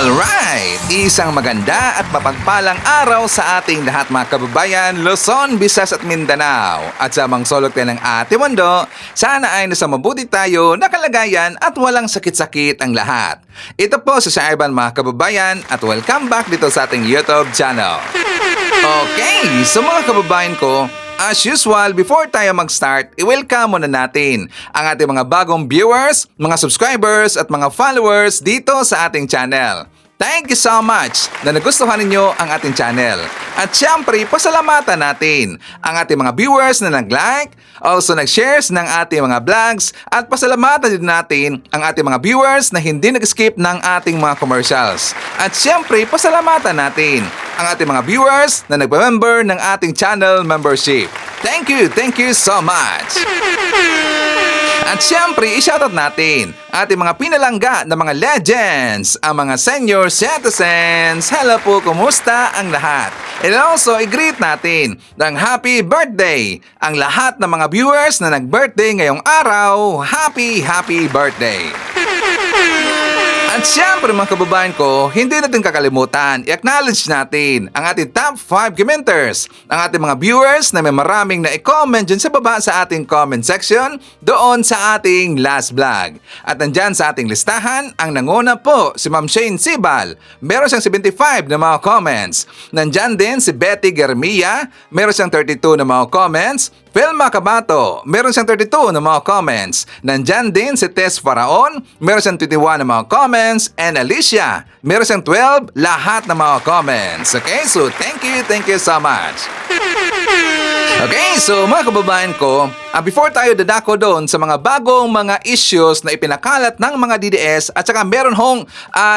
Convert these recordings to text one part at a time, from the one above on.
Alright! Isang maganda at mapagpalang araw sa ating lahat mga kababayan, Luzon, Visayas at Mindanao. At sa mga sulok ng ating mundo, sana ay nasa mabuti tayo, nakalagayan at walang sakit-sakit ang lahat. Ito po si Sir Ivan mga kababayan at welcome back dito sa ating YouTube channel. Okay, so mga kababayan ko, as usual, before tayo mag-start, i-welcome muna natin ang ating mga bagong viewers, mga subscribers at mga followers dito sa ating channel. Thank you so much na nagustuhan ninyo ang ating channel. At syempre, pasalamatan natin ang ating mga viewers na nag-like, also nag-shares ng ating mga vlogs, at pasalamatan din natin ang ating mga viewers na hindi nag-skip ng ating mga commercials. At syempre, pasalamatan natin ang ating mga viewers na nagpa-member ng ating channel membership. Thank you so much! At syempre, i-shoutout natin ating mga pinalangga na mga legends, ang mga senior citizens. Hello po, kumusta ang lahat? And also, i-greet natin ng happy birthday ang lahat ng mga viewers na nag-birthday ngayong araw. Happy birthday! At syempre mga kababayan ko, hindi natin kakalimutan, i-acknowledge natin ang ating top 5 commenters, ang ating mga viewers na may maraming na i-comment dyan sa baba sa ating comment section doon sa ating last vlog. At nandyan sa ating listahan, ang nanguna po si Ma'am Shane Sibal, meron siyang 75 na mga comments. Nandyan din si Betty Germia, meron siyang 32 na mga comments. Felma Cabato, meron siyang 32 na mga comments. Nandyan din si Tess Faraon, meron siyang 21 na mga comments. And Alicia, meron siyang 12 lahat na mga comments. Okay, so thank you so much. Okay, so mga kababayan ko, before tayo dadako doon sa mga bagong mga issues na ipinakalat ng mga DDS at saka meron hong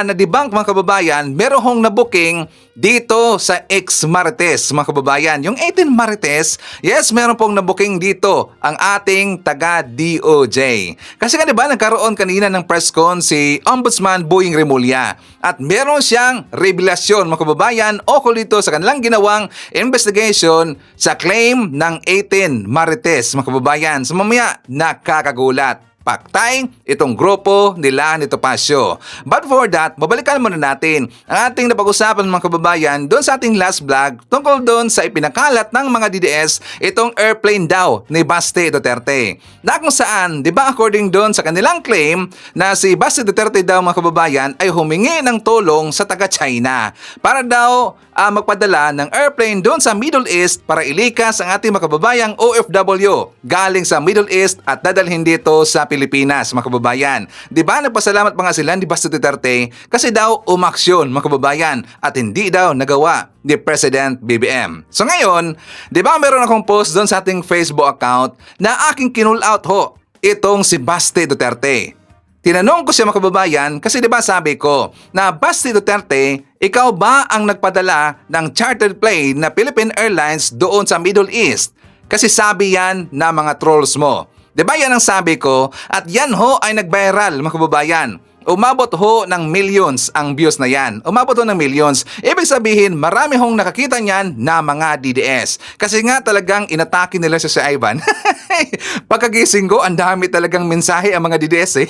na-debunk mga kababayan, meron hong na-booking dito sa X-Marites mga kababayan. Yung 18 Marites, yes, meron pong na-booking dito ang ating taga-DOJ. Kasi nga diba, nagkaroon kanina ng press con si Ombudsman Boying Remulla at meron siyang revelasyon mga kababayan ukol dito sa kanilang ginawang investigation sa claim ng 18 Marites mga kababayan. So mamaya, nakakagulat. Paktay itong grupo nila ni Topacio. But for that, babalikan muna natin ang ating napag-usapan mga kababayan doon sa ating last vlog tungkol doon sa ipinakalat ng mga DDS itong airplane daw ni Baste Duterte. Na kung saan, di ba according doon sa kanilang claim na si Baste Duterte daw mga kababayan ay humingi ng tulong sa taga-China para daw magpadala ng airplane doon sa Middle East para ilikas ang ating mga kababayang OFW galing sa Middle East at dadalhin dito sa Pilipinas, mga kababayan. Di ba nagpasalamat pa nga sila ni Baste Duterte kasi daw umaksyon, mga kababayan, at hindi daw nagawa ni President BBM. So ngayon, di ba meron akong post doon sa ating Facebook account na aking kinull out ho itong si Baste Duterte. Tinanong ko siya mga kababayan kasi di ba sabi ko na Baste Duterte, ikaw ba ang nagpadala ng chartered plane na Philippine Airlines doon sa Middle East? Kasi sabi yan na mga trolls mo. Diba yan ang sabi ko? At yan ho ay nag-viral mga kababayan. Umabot ho ng millions ang views na yan. Umabot ho ng millions. Ibig sabihin, marami hong nakakita niyan na mga DDS. Kasi nga talagang inatake nila si Ivan. Pagkagising ko, ang dami talagang mensahe ang mga DDS eh.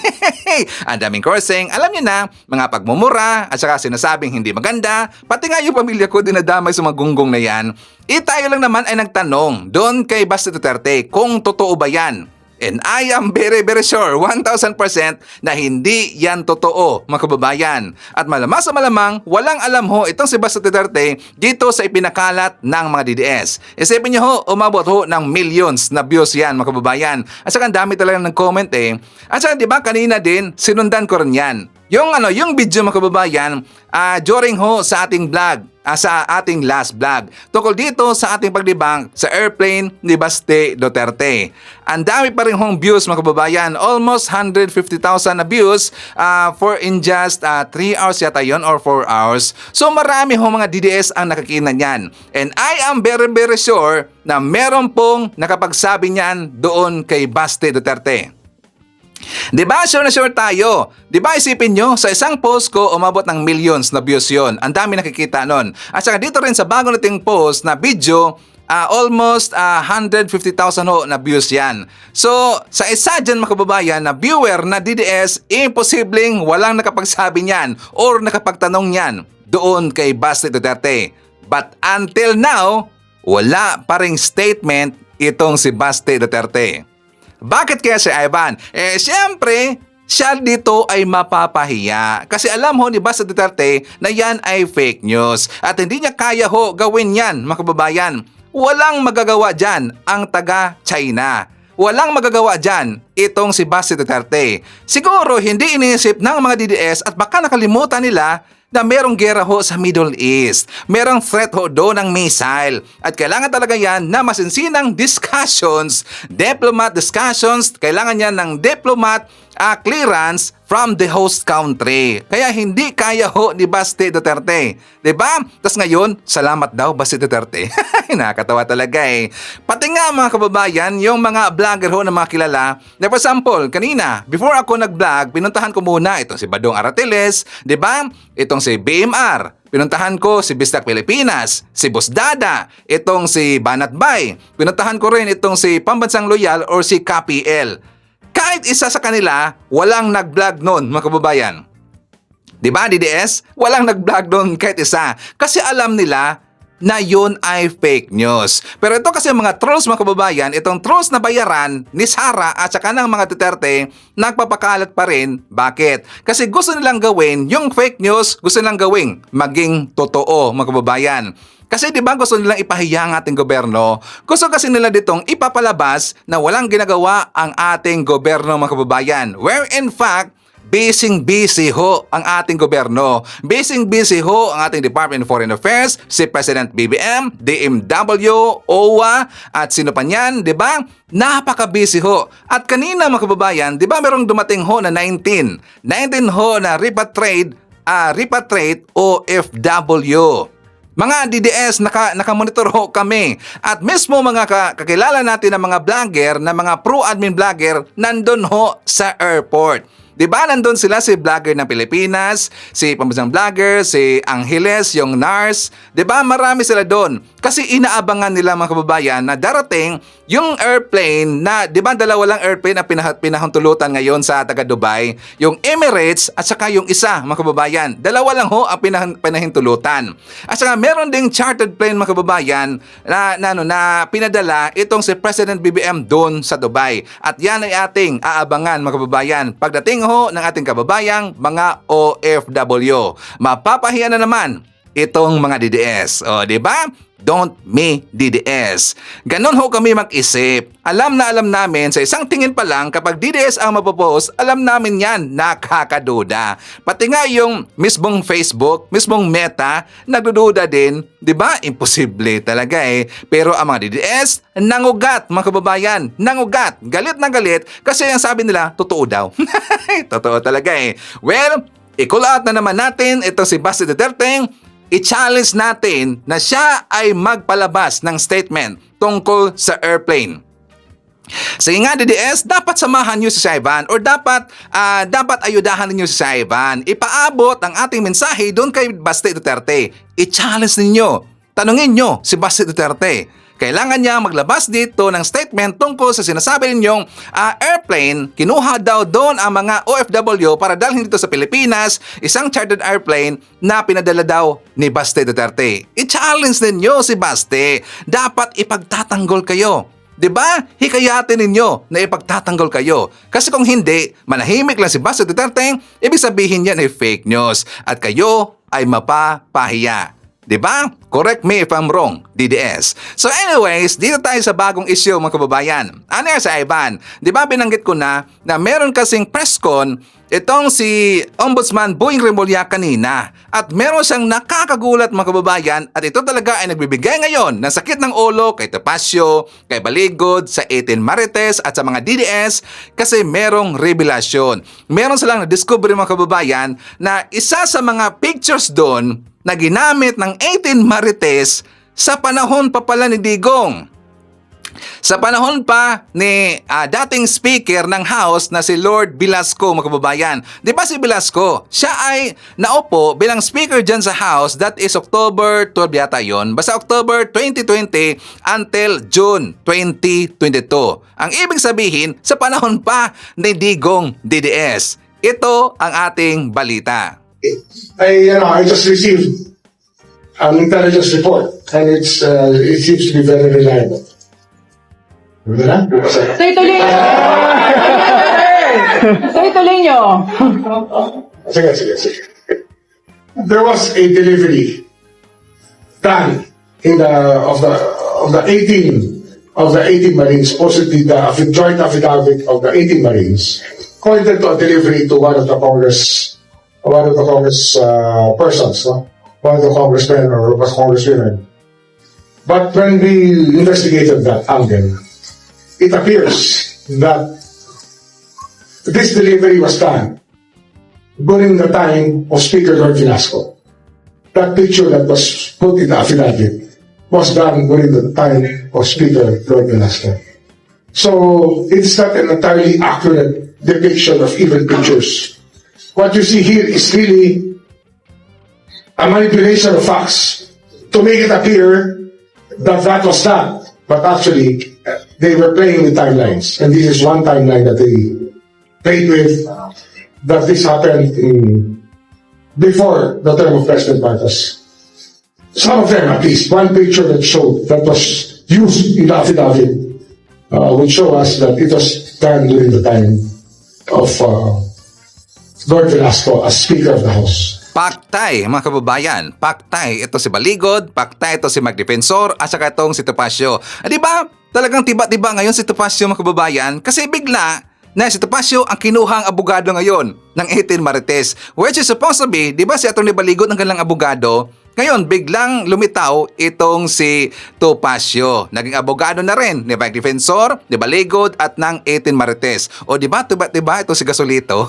Ang daming cursing, alam niyo na, mga pagmumura, at saka sinasabing hindi maganda. Pati nga yung pamilya ko dinadamay sa mga gunggong na yan. Tayo lang naman ay nagtanong doon kay Baste Duterte kung totoo ba yan. And I am very sure, 1,000% na hindi yan totoo, mga kababayan. At malamang sa malamang, walang alam ho itong si Baste Duterte dito sa ipinakalat ng mga DDS. Isipin niyo ho, umabot ho ng millions na views yan, mga kababayan. At saka ang dami talagang nag-comment eh. At saka diba kanina din, sinundan ko rin yan. Yung video mga kababayan, during ho sa ating vlog, sa ating last vlog tungkol dito sa ating pagdebunk sa airplane ni Baste Duterte. Ang dami pa rin hong views mga kababayan, almost 150,000 na views for in just 3 hours yata yon or 4 hours. So marami hong mga DDS ang nakakita niyan. And I am very sure na meron pong nakapagsabi niyan doon kay Baste Duterte. Diba? Sure na sure tayo. Diba isipin nyo, sa isang post ko, umabot ng millions na views yon. Ang dami nakikita nun. At saka dito rin sa bago nating post na video, almost 150,000 ho na views yan. So, sa isa dyan mga kababayan na viewer na DDS, imposibleng walang nakapagsabi niyan or nakapagtanong niyan doon kay Basti Duterte. But until now, wala pa ring statement itong si Basti Duterte. Bakit kaya si Ivan? Siyempre, siya dito ay mapapahiya. Kasi alam ho ni Basti Duterte na yan ay fake news. At hindi niya kaya ho gawin yan, mga kababayan. Walang magagawa dyan ang taga-China. Walang magagawa dyan itong si Basti Duterte. Siguro hindi iniisip ng mga DDS at baka nakalimutan nila na merong gera ho sa Middle East. Merong threat ho doon ng missile. At kailangan talaga yan na masinsinang discussions, diplomat discussions. Kailangan yan ng diplomat clearance from the host country. Kaya hindi kaya ho ni Basti Duterte. Diba? Tapos ngayon, salamat daw Basti Duterte. Nakakatawa talaga eh. Pati nga mga kababayan, yung mga vlogger ho na mga kilala, na for example, kanina, before ako nag-vlog, pinuntahan ko muna itong si Badong Aratiles, diba? Itong si BMR, pinuntahan ko si Bistak Pilipinas, si Boss Dada, itong si Banat Bay, pinuntahan ko rin itong si Pambansang Loyal or si KPL. Kahit isa sa kanila, walang nag-vlog noon, mga kababayan. Diba, DDS? Walang nag-vlog noon kahit isa. Kasi alam nila na yun ay fake news. Pero ito kasi mga trolls, mga kababayan, itong trolls na bayaran ni Sara at saka ng mga Duterte, nagpapakalat pa rin. Bakit? Kasi gusto nilang gawin yung fake news, gusto nilang gawing maging totoo, mga kababayan. Kasi di ba gusto nilang ipahiya ang ating gobyerno? Gusto kasi nila ditong ipapalabas na walang ginagawa ang ating gobyerno, mga kababayan. Where in fact, busy ho ang ating gobyerno. Busy ho ang ating Department of Foreign Affairs, si President BBM, DMW, OWA, at sino pa niyan, di ba? Napaka-busy ho. At kanina mga kababayan, di ba merong dumating ho na 19 ho na repatriate OFW. Mga DDS, nakamonitor ho kami. At mismo mga kakilala natin na mga vlogger, na mga pro-admin vlogger, nandun ho sa airport. Diba nandun sila si vlogger ng Pilipinas, si pambansang vlogger, si Angeles, yung NARS. Diba marami sila doon. Kasi inaabangan nila mga kababayan na darating yung airplane na, diba dalawa lang airplane na pinahintulutan ngayon sa taga Dubai. Yung Emirates at saka yung isa mga kababayan. Dalawa lang ho ang pinahintulutan. At saka meron ding chartered plane mga kababayan na pinadala itong si President BBM doon sa Dubai. At yan ay ating aabangan mga kababayan. Pagdating ho ng ating kababayang mga OFW. Mapapahiya na naman itong mga DDS. O, di ba? Don't me DDS. Ganon ho kami mag-isip. Alam na alam namin sa isang tingin pa lang kapag DDS ang mapopost, alam namin yan, nakakaduda. Pati nga yung mismong Facebook, mismong Meta, nagdududa din. Diba? Imposible talaga eh. Pero ang mga DDS, nangugat mga kababayan. Nangugat. Galit na galit kasi ang sabi nila, totoo daw. Totoo talaga eh. Well, ikulat na naman natin ito si Basti Duterte. I-challenge natin na siya ay magpalabas ng statement tungkol sa airplane. Sige nga DDS, dapat samahan niyo si Ivan or dapat ayudahan niyo si Ivan. Ipaabot ang ating mensahe doon kay Basti Duterte. I-challenge ninyo. Tanungin niyo si Basti Duterte. Kailangan niya maglabas dito ng statement tungkol sa sinasabi ninyong airplane. Kinuha daw doon ang mga OFW para dalhin dito sa Pilipinas, isang chartered airplane na pinadala daw ni Basti Duterte. I-challenge ninyo si Basti. Dapat ipagtatanggol kayo. Diba? Hikayatin ninyo na ipagtatanggol kayo. Kasi kung hindi, manahimik lang si Basti Duterte, ibig sabihin yan ay fake news at kayo ay mapapahiya. Diba? Correct me if I'm wrong, DDS. So anyways, dito tayo sa bagong issue mga kababayan. Ano yan sa Ivan? Diba binanggit ko na meron kasing press con itong si Ombudsman Boying Remulla kanina. At meron siyang nakakagulat mga kababayan at ito talaga ay nagbibigay ngayon ng sakit ng ulo kay Topacio, kay Baligod, sa 18 Marites at sa mga DDS kasi merong revelasyon. Meron silang na-discover mga kababayan na isa sa mga pictures doon na ginamit ng 18 Marites sa panahon pa pala ni Digong. Sa panahon pa ni dating speaker ng House na si Lord Velasco, mga kababayan. Di ba si Velasco? Siya ay naupo bilang speaker dyan sa House, that is October 12 yata yun. Basta October 2020 until June 2022. Ang ibig sabihin, sa panahon pa ni Digong DDS. Ito ang ating balita. I just received an intelligence report, and it seems to be very reliable. Diba na? So ituloy nyo. So ituloy nyo. Sige. There was a delivery done in of the 18 Marines, supposedly the joint affidavit of the 18 Marines pointed to a delivery to one of the Congress persons, no? One of the congressmen or congresswomen. But when we investigated that angle, it appears that this delivery was done during the time of Speaker Lord Velasco. That picture that was put in the affidavit was done during the time of Speaker Lord Velasco. So it's not an entirely accurate depiction of even pictures. What you see here is really a manipulation of facts to make it appear that that was done. But actually, they were playing with timelines. And this is one timeline that they played with, that this happened before the term of President Marcos. Some of them, at least, one picture that showed, that was used in the affidavit, would show us that it was done during the time of Lord Velasco as Speaker of the House. Paktay, mga kababayan. Paktay. Ito si Baligod, paktay ito si Magdefensor, at saka itong si Topacio. Di ba? Talagang tiba-tiba ngayon si Topacio, mga kababayan, kasi bigla na si Topacio ang kinuhang abogado ngayon ng 18 Marites, which is supposed to be, di ba si Atty. Baligod ang kanilang abogado? Ngayon, biglang lumitaw itong si Topacio. Naging abogado na rin ni Magdefensor, ni Baligod at ng 18 Marites. O di ba, tiba-tiba ito si Gasolito?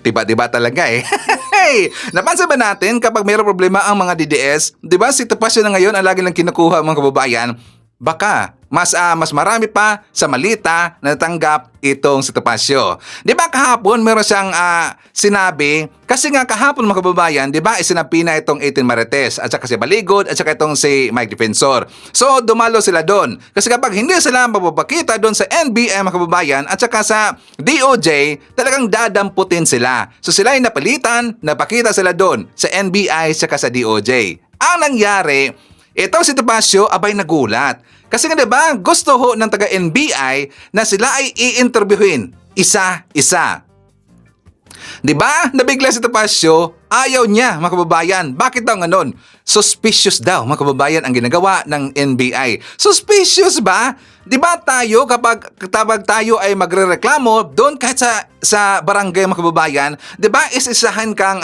Tiba-tiba talaga eh. Napansin ba natin kapag mayroong problema ang mga DDS, di ba si Topacio na ngayon ang lagi lang kinukuha, mga kababayan? Baka mas marami pa sa malita na natanggap itong si Topacio. Di ba kahapon meron siyang sinabi, kasi nga kahapon, mga kababayan, di ba isinapi na itong 18 Marites at saka si Baligod at saka itong si Mike Defensor. So dumalo sila doon. Kasi kapag hindi sila mapapakita doon sa NBI, mga kababayan, at saka sa DOJ, talagang dadamputin sila. So sila ay napalitan, napakita sila doon sa NBI at saka sa DOJ. Ang nangyari, ito si Topacio abay nagulat. Kasi nga diba, gusto ho ng taga-NBI na sila ay i-interviewin isa-isa. Diba? Nabigla si Topacio, ayaw niya, mga kababayan. Bakit daw ganon? Suspicious daw, mga kababayan, ang ginagawa ng NBI. Suspicious ba? Diba tayo, kapag tayo ay magrereklamo doon kahit sa barangay, mga kababayan, diba isisahan kang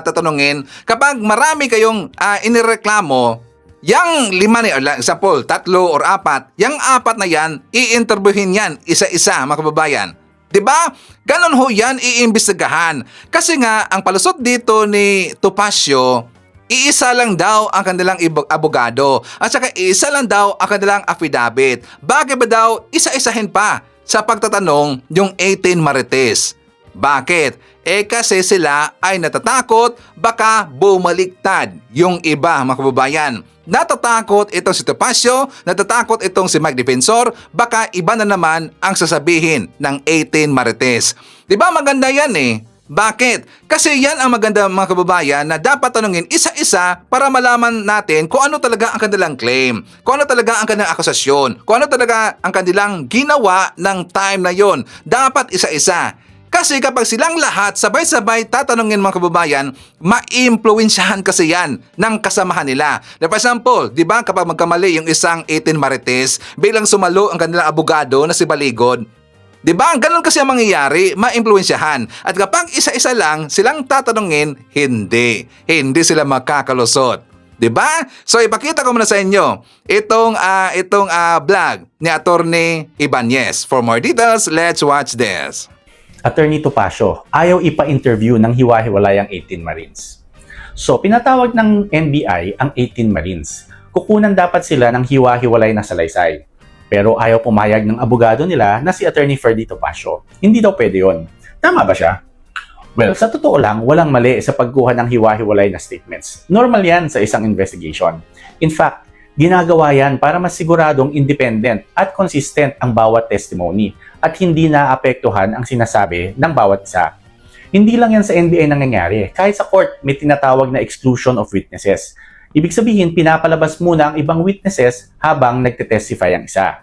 tatanungin, kapag marami kayong inireklamo, yang 5 example, 3 or 4, yang 4 na yan, i-interviewin yan isa-isa, mga kababayan. Diba? Ganon ho yan iimbestigahan. Kasi nga, ang palusot dito ni Topacio, iisa lang daw ang kanilang abogado at saka isa lang daw ang kanilang affidavit. Bakit ba daw isa-isahin pa sa pagtatanong yung 18 Marites? Bakit? Kasi sila ay natatakot baka bumaliktad yung iba, mga kababayan. Natatakot itong si Topacio, natatakot itong si Mike Defensor, baka iba na naman ang sasabihin ng 18 Marites. Diba maganda yan eh? Bakit? Kasi yan ang maganda, mga kababayan, na dapat tanungin isa-isa para malaman natin kung ano talaga ang kanilang claim, kung ano talaga ang kanilang akusasyon, kung ano talaga ang kanilang ginawa ng time na yon. Dapat isa-isa. Kasi kapag silang lahat sabay-sabay tatanungin, mga kababayan, ma-impluwensyahan kasi yan ng kasamahan nila. For example, di ba kapag magkamali yung isang 18 Marites, bilang sumalo ang kanilang abogado na si Baligod, di ba? Ganun kasi ang mangyayari, ma-impluwensyahan. At kapag isa-isa lang silang tatanungin, hindi sila makakalusot. Di ba? So ipakita ko muna sa inyo itong vlog ni Atty. Ibanez. For more details, let's watch this. Attorney Topacio, ayaw ipa-interview ng hiwa-hiwalayang 18 Marines. So, pinatawag ng NBI ang 18 Marines. Kukunan dapat sila ng hiwa-hiwalay na salaysay. Pero ayaw pumayag ng abogado nila na si Attorney Ferdy Topacio. Hindi daw pwede yon. Tama ba siya? Well, sa totoo lang, walang mali sa pagkuha ng hiwa-hiwalay na statements. Normal yan sa isang investigation. In fact, ginagawa yan para masiguradong independent at consistent ang bawat testimony at hindi naapektuhan ang sinasabi ng bawat isa. Hindi lang yan sa NBI nangyayari. Kahit sa court, may tinatawag na exclusion of witnesses. Ibig sabihin, pinapalabas muna ang ibang witnesses habang nagtetestify ang isa.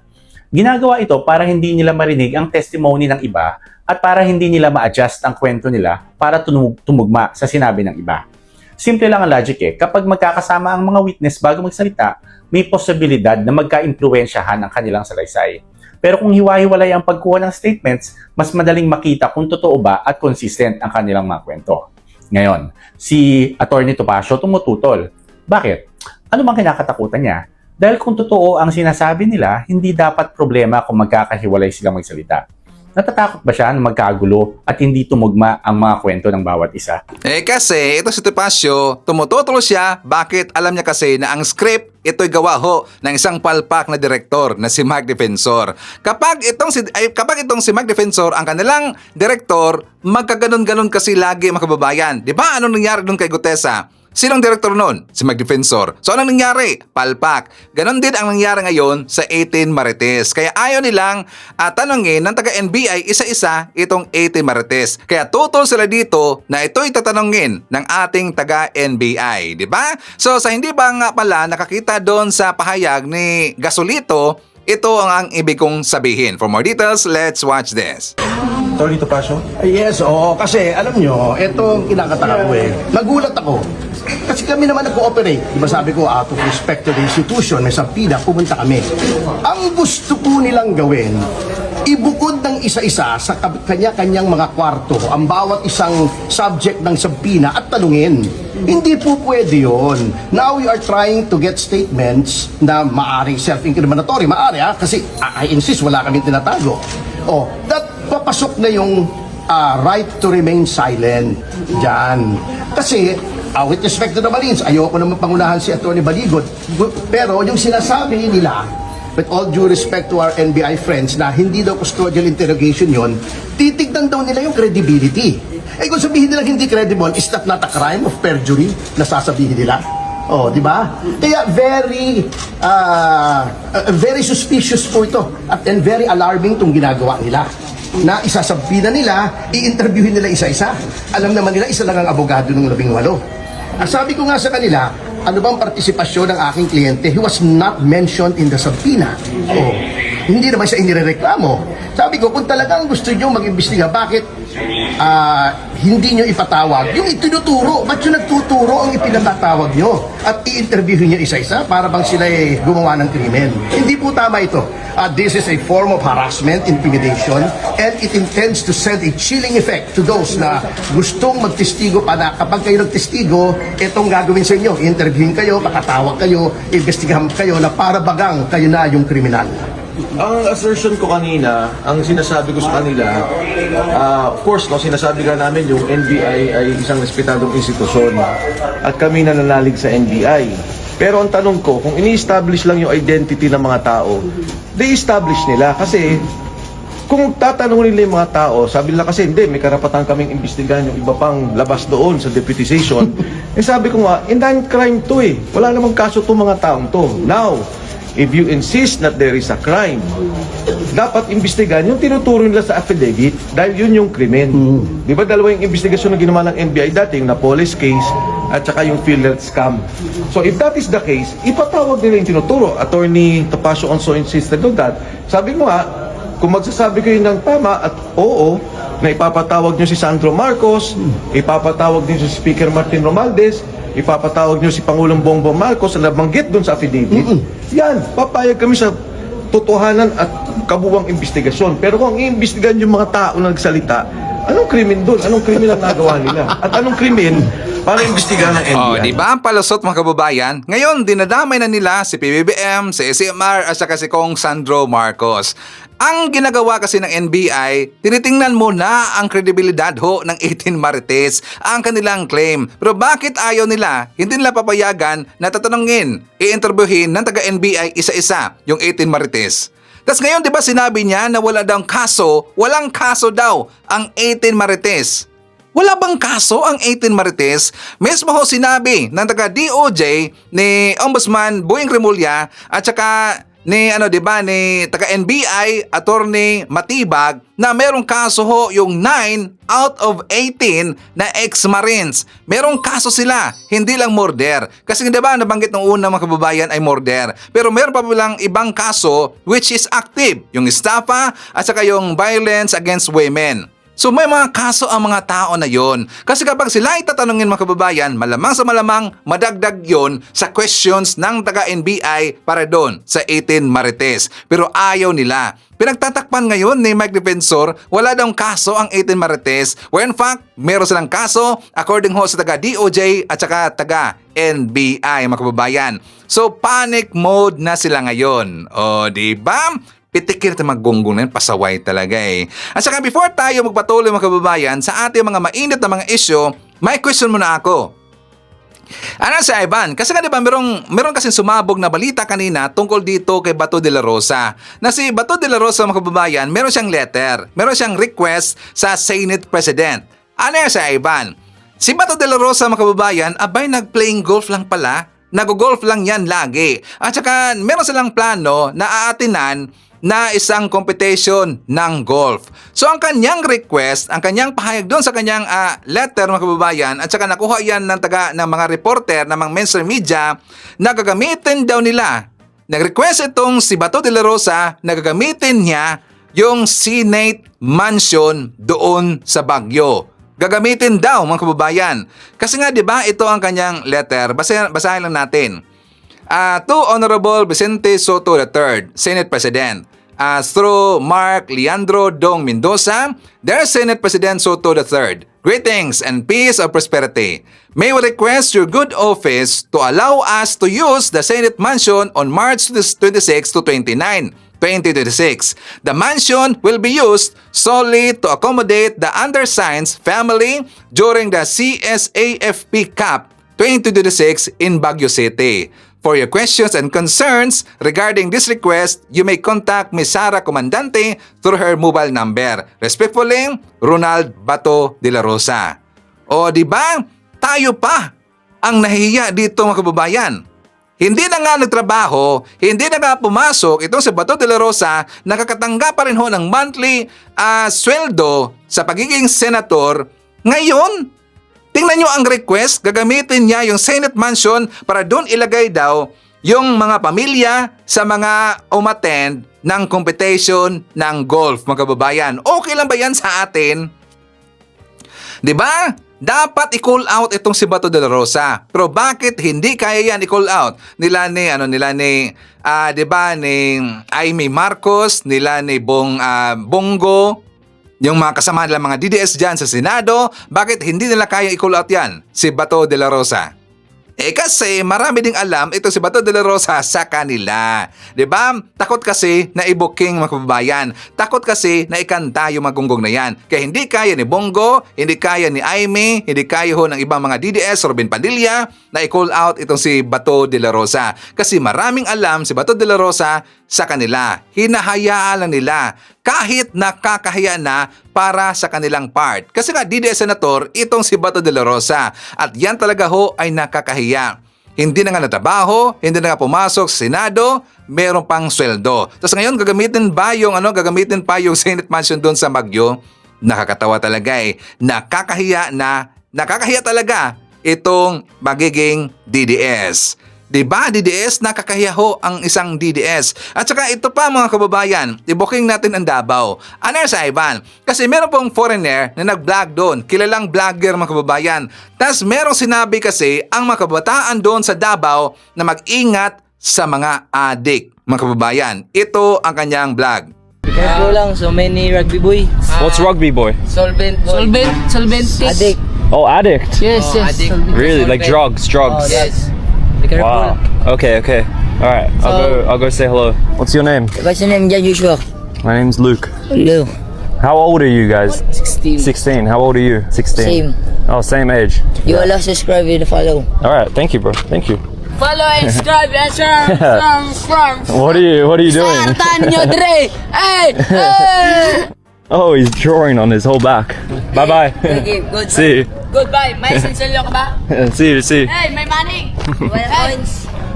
Ginagawa ito para hindi nila marinig ang testimony ng iba at para hindi nila ma-adjust ang kwento nila para tumugma sa sinabi ng iba. Simple lang ang logic eh. Kapag magkakasama ang mga witness bago magsalita, may posibilidad na magka-impluwensyahan ang kanilang salaysay. Pero kung hiwa-hiwalay ang pagkuha ng statements, mas madaling makita kung totoo ba at consistent ang kanilang mga kwento. Ngayon, si Attorney Topacio tumututol. Bakit? Ano bang kinakatakutan niya? Dahil kung totoo ang sinasabi nila, hindi dapat problema kung magkakahiwalay silang magsalita. Natatakot ba siya na magkagulo at hindi tumugma ang mga kwento ng bawat isa? Kasi ito si Topacio, tumututol siya. Bakit? Alam niya kasi na ang script, ito'y gawa ho ng isang palpak na direktor na si Mike Defensor. Kapag itong si Mike Defensor ang kanilang direktor, magkaganon-ganon kasi lagi mga kababayan. Di ba? Anong nangyari doon kay Gutesa? Sinong direktor nun? Si Mike Defensor. So anong nangyari? Palpak. Ganon din ang nangyari ngayon sa 18 Marites. Kaya ayaw nilang tanongin ng taga-NBI isa-isa itong 18 Marites. Kaya tutol sila dito na ito'y tatanungin ng ating taga-NBI. Diba? So sa hindi ba nga pala nakakita doon sa pahayag ni Gasolito, ito ang ibig kong sabihin. For more details, let's watch this. Attorney Topacio? Yes, oo. Kasi alam nyo, ito ang kinakataka ko eh. Nagulat ako. Kasi kami naman nag-cooperate. Diba sabi ko, out of respect to the institution, may sampina, pumunta kami. Ang gusto po nilang gawin, ibukod ng isa-isa sa kanya-kanyang mga kwarto ang bawat isang subject ng sampina at tanungin. Hindi po pwede yun. Now we are trying to get statements na maaring self-incriminatory. Maari kasi I insist, wala kaming tinatago. Oh, that papasok na yung right to remain silent dyan. Kasi, with respect to the Marines, ayoko naman pangunahan si Atty. Baligot. Pero yung sinasabi nila, with all due respect to our NBI friends, na hindi daw custodial interrogation yon, titignan daw nila yung credibility. Eh kung sabihin nila hindi credible, is that not a crime of perjury na sasabihin nila? Oh, di ba? Kaya very suspicious po ito and very alarming itong ginagawa nila. Na isasabi na nila, i-interviewin nila isa-isa. Alam naman nila, isa lang ang abogado ng 18. Sabi ko nga sa kanila, ano bang partisipasyon ng aking kliyente? He was not mentioned in the subpoena. Oh, hindi naman siya inirereklamo. Sabi ko, kung talagang gusto nyo mag-imbestiga, bakit hindi nyo ipatawag? Yung itinuturo, ba't yung nagtuturo ang ipinatatawag nyo? At i-interview nyo isa-isa para bang sila gumawa ng krimen? Hindi po tama ito. This is a form of harassment, intimidation, and it intends to send a chilling effect to those na gustong magtestigo pa na kapag kayo nagtestigo, itong gagawin sa inyo. Interviewin kayo, pakatawag kayo, investigahan kayo na para bagang kayo na yung kriminal. Ang assertion ko kanina, ang sinasabi ko sa kanila, of course, no, sinasabi ka namin yung NBI ay isang respetadong institusyon at kami nananalig sa NBI. Pero ang tanong ko, kung ini-establish lang yung identity ng mga tao, de-establish nila kasi kung tatanungin nila yung mga tao, sabi nila kasi hindi, may karapatan kaming imbestigahan yung iba pang labas doon sa deputization. Sabi ko nga, inline crime to eh. Wala namang kaso to mga taong to. Now, if you insist that there is a crime, dapat imbestigahan yung tinuturo nila sa affidavit dahil yun yung krimen. Di ba dalawa yung investigasyon na ginawa ng NBI dati, yung Napoles case at saka yung PhilHealth scam. So if that is the case, ipatawag nila yung tinuturo. Attorney Topacio also insisted on that. Sabi mo nga, kung magsasabi kayo ng tama at oo, na ipapatawag nyo si Sandro Marcos, ipapatawag nyo si Speaker Martin Romualdez, ipapatawag nyo si Pangulong Bongbong Marcos na nabanggit doon sa affidavit. Yan, papayag kami sa totohanan at kabuwang investigasyon. Pero kung iimbestigahan yung mga tao na nagsalita, anong krimen doon? Anong krimen ang nagawa nila? At anong krimen para imbestigahan ng NBI? Di ba ang palusot mga kababayan? Ngayon, dinadamay na nila si PBBM, si SMR at saka si Kong Sandro Marcos. Ang ginagawa kasi ng NBI, tinitingnan muna ang kredibilidad ho ng 18 Marites, ang kanilang claim. Pero bakit ayaw nila? Hindi nila papayagan na tatanungin, i-interviewin ng taga-NBI isa-isa yung 18 Marites. Tapos ngayon, di ba sinabi niya na wala daw kaso, walang kaso daw ang 18 Marites. Wala bang kaso ang 18 Marites? Mismo ho sinabi ng taga-DOJ ni Ombudsman Boying Remulla at saka ni di ba ni taga-NBI Attorney Matibag na merong kaso ho yung 9 out of 18 na ex-Marines. Merong kaso sila, hindi lang murder. Kasi di ba nabanggit ng una mga kababayan ay murder. Pero meron pa bilang ibang kaso which is active, yung estafa at saka yung violence against women. So may mga kaso ang mga tao na yon. Kasi kapag sila ay tatanungin mga kababayan, malamang sa malamang madagdag yon sa questions ng taga-NBI para doon sa 18 Marites. Pero ayaw nila. Pinagtatakpan ngayon ni Mike Defensor, wala daw kaso ang 18 Marites. Where in fact, meron silang kaso according ho sa taga-DOJ at saka taga-NBI mga kababayan. So panic mode na sila ngayon. O di ba? Pitikir natin maggunggong na yun, pasaway talaga eh. At saka before tayo magpatuloy mga kababayan sa ating mga mainit na mga issue, may question muna ako. Ano si Ivan? Kasi nga diba meron kasing sumabog na balita kanina tungkol dito kay Bato de la Rosa. Na si Bato de la Rosa mga kababayan, meron siyang letter, meron siyang request sa Senate President. Ano si Ivan? Si Bato de la Rosa mga kababayan, abay nag-playing golf lang pala. Nag-golf lang yan lagi. At saka meron silang plano na aatinan na isang competition ng golf. So ang kanyang request, ang kanyang pahayag doon sa kanyang letter mga kababayan at saka nakuha yan ng mga reporter ng mga mainstream media na gagamitin daw nila. Nag-request itong si Bato de la Rosa na gagamitin niya yung Senate Mansion doon sa Baguio. Gagamitin daw mga kababayan. Kasi nga 'di ba ito ang kanyang letter. Basahin lang natin. To Honorable Vicente Soto III, Senate President, through Mark Leandro Dong Mendoza, their Senate President Soto III, greetings and peace of prosperity. May we request your good office to allow us to use the Senate Mansion on March 26 to 29, 2026. The mansion will be used solely to accommodate the undersigned's family during the CSAFP Cup 2026 in Baguio City. For your questions and concerns regarding this request, you may contact Ms. Sara Comandante through her mobile number. Respectfully, Ronald Bato de la Rosa. O di ba? Tayo pa ang nahihiya dito mga kababayan. Hindi na nga nagtrabaho, hindi na nga pumasok itong si Bato de la Rosa, nakakatanggap pa rin ho ng monthly sweldo sa pagiging senator. Ngayon, tingnan nyo ang request, gagamitin niya yung Senate Mansion para doon ilagay daw yung mga pamilya sa mga umattend ng competition ng golf, mga kababayan. Okay lang ba yan sa atin? Diba? Dapat i-call out itong si Bato de la Rosa. Pero bakit hindi kaya yan i-call out? Nila ni Aimee Marcos, nila ni Bongo, yung mga kasama nila mga DDS dyan sa Senado, bakit hindi nila kaya i-call out yan, si Bato de la Rosa? Kasi marami ding alam ito si Bato de la Rosa sa kanila. 'Di ba? Takot kasi na i-booking mga kababayan. Takot kasi na ikanta yung magunggong na yan. Kaya hindi kaya ni Bongo, hindi kaya ni Aimee, hindi kaya ho ng ibang mga DDS, Robin Padilla, na i-call out itong si Bato de la Rosa. Kasi maraming alam si Bato de la Rosa sa kanila. Hinahayaan lang nila kahit nakakahiya na para sa kanilang part. Kasi nga DDS Senator itong si Bato de la Rosa at yan talaga ho ay nakakahiya. Hindi na nga natrabaho, hindi na nga pumasok sa Senado, meron pang sweldo. Tapos ngayon gagamitin pa yung Senate Mansion doon sa Baguio. Nakakatawa talaga eh. Nakakahiya talaga itong magiging DDS. Diba, DDS? Nakakahiya ho ang isang DDS. At saka ito pa mga kababayan, i-booking natin ang Davao. Ano sa Ivan? Kasi meron pong foreigner na nag-vlog doon. Kilalang vlogger mga kababayan. Tapos merong sinabi kasi ang mga kabataan doon sa Davao na mag-ingat sa mga adik. Mga kababayan, ito ang kanyang vlog. Careful lang, so many rugby boy. What's rugby boy? Solvent boy. Addict. Oh, addict. Yes. Addict. Really? Like drugs? Yes. Be careful. Wow. Okay. All right. I'll go say hello. What's your name? What's your name, Joshua? My name's Luke. Hello. How old are you guys? 16. 16. How old are you? 16. Same. Oh, same age. You all subscribe and follow. All right. Thank you, bro. Thank you. Follow and subscribe and share. What are you doing? Sartan nyo, Dre! Hey! Hey! Oh, he's drawing on his whole back. Bye bye. Okay, good. See you. Goodbye. May sinsulyo ka ba? See you. Hey, may maning! Hey!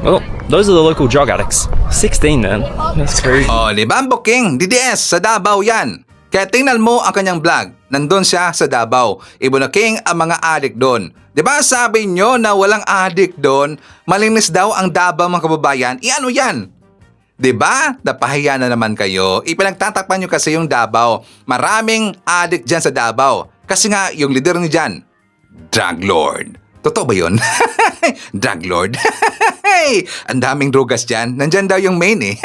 Oh, those are the local drug addicts. 16, man. That's crazy. O, di ba, Booking? DDS, sa Davao yan. Kaya tingnan mo ang kanyang vlog. Nandun siya sa Davao. Ibunaking ang mga addict doon. Di ba sabi nyo na walang addict doon? Malinis daw ang Davao, mga kababayan. Ano yan? Di ba? Napahiya na naman kayo. Ipinagtatakpan nyo kasi yung Davao. Maraming addict dyan sa Davao. Kasi nga, yung leader ni dyan, drug lord. Totoo ba yun? Drug lord? Ang daming drugas dyan. Nandyan daw yung main eh.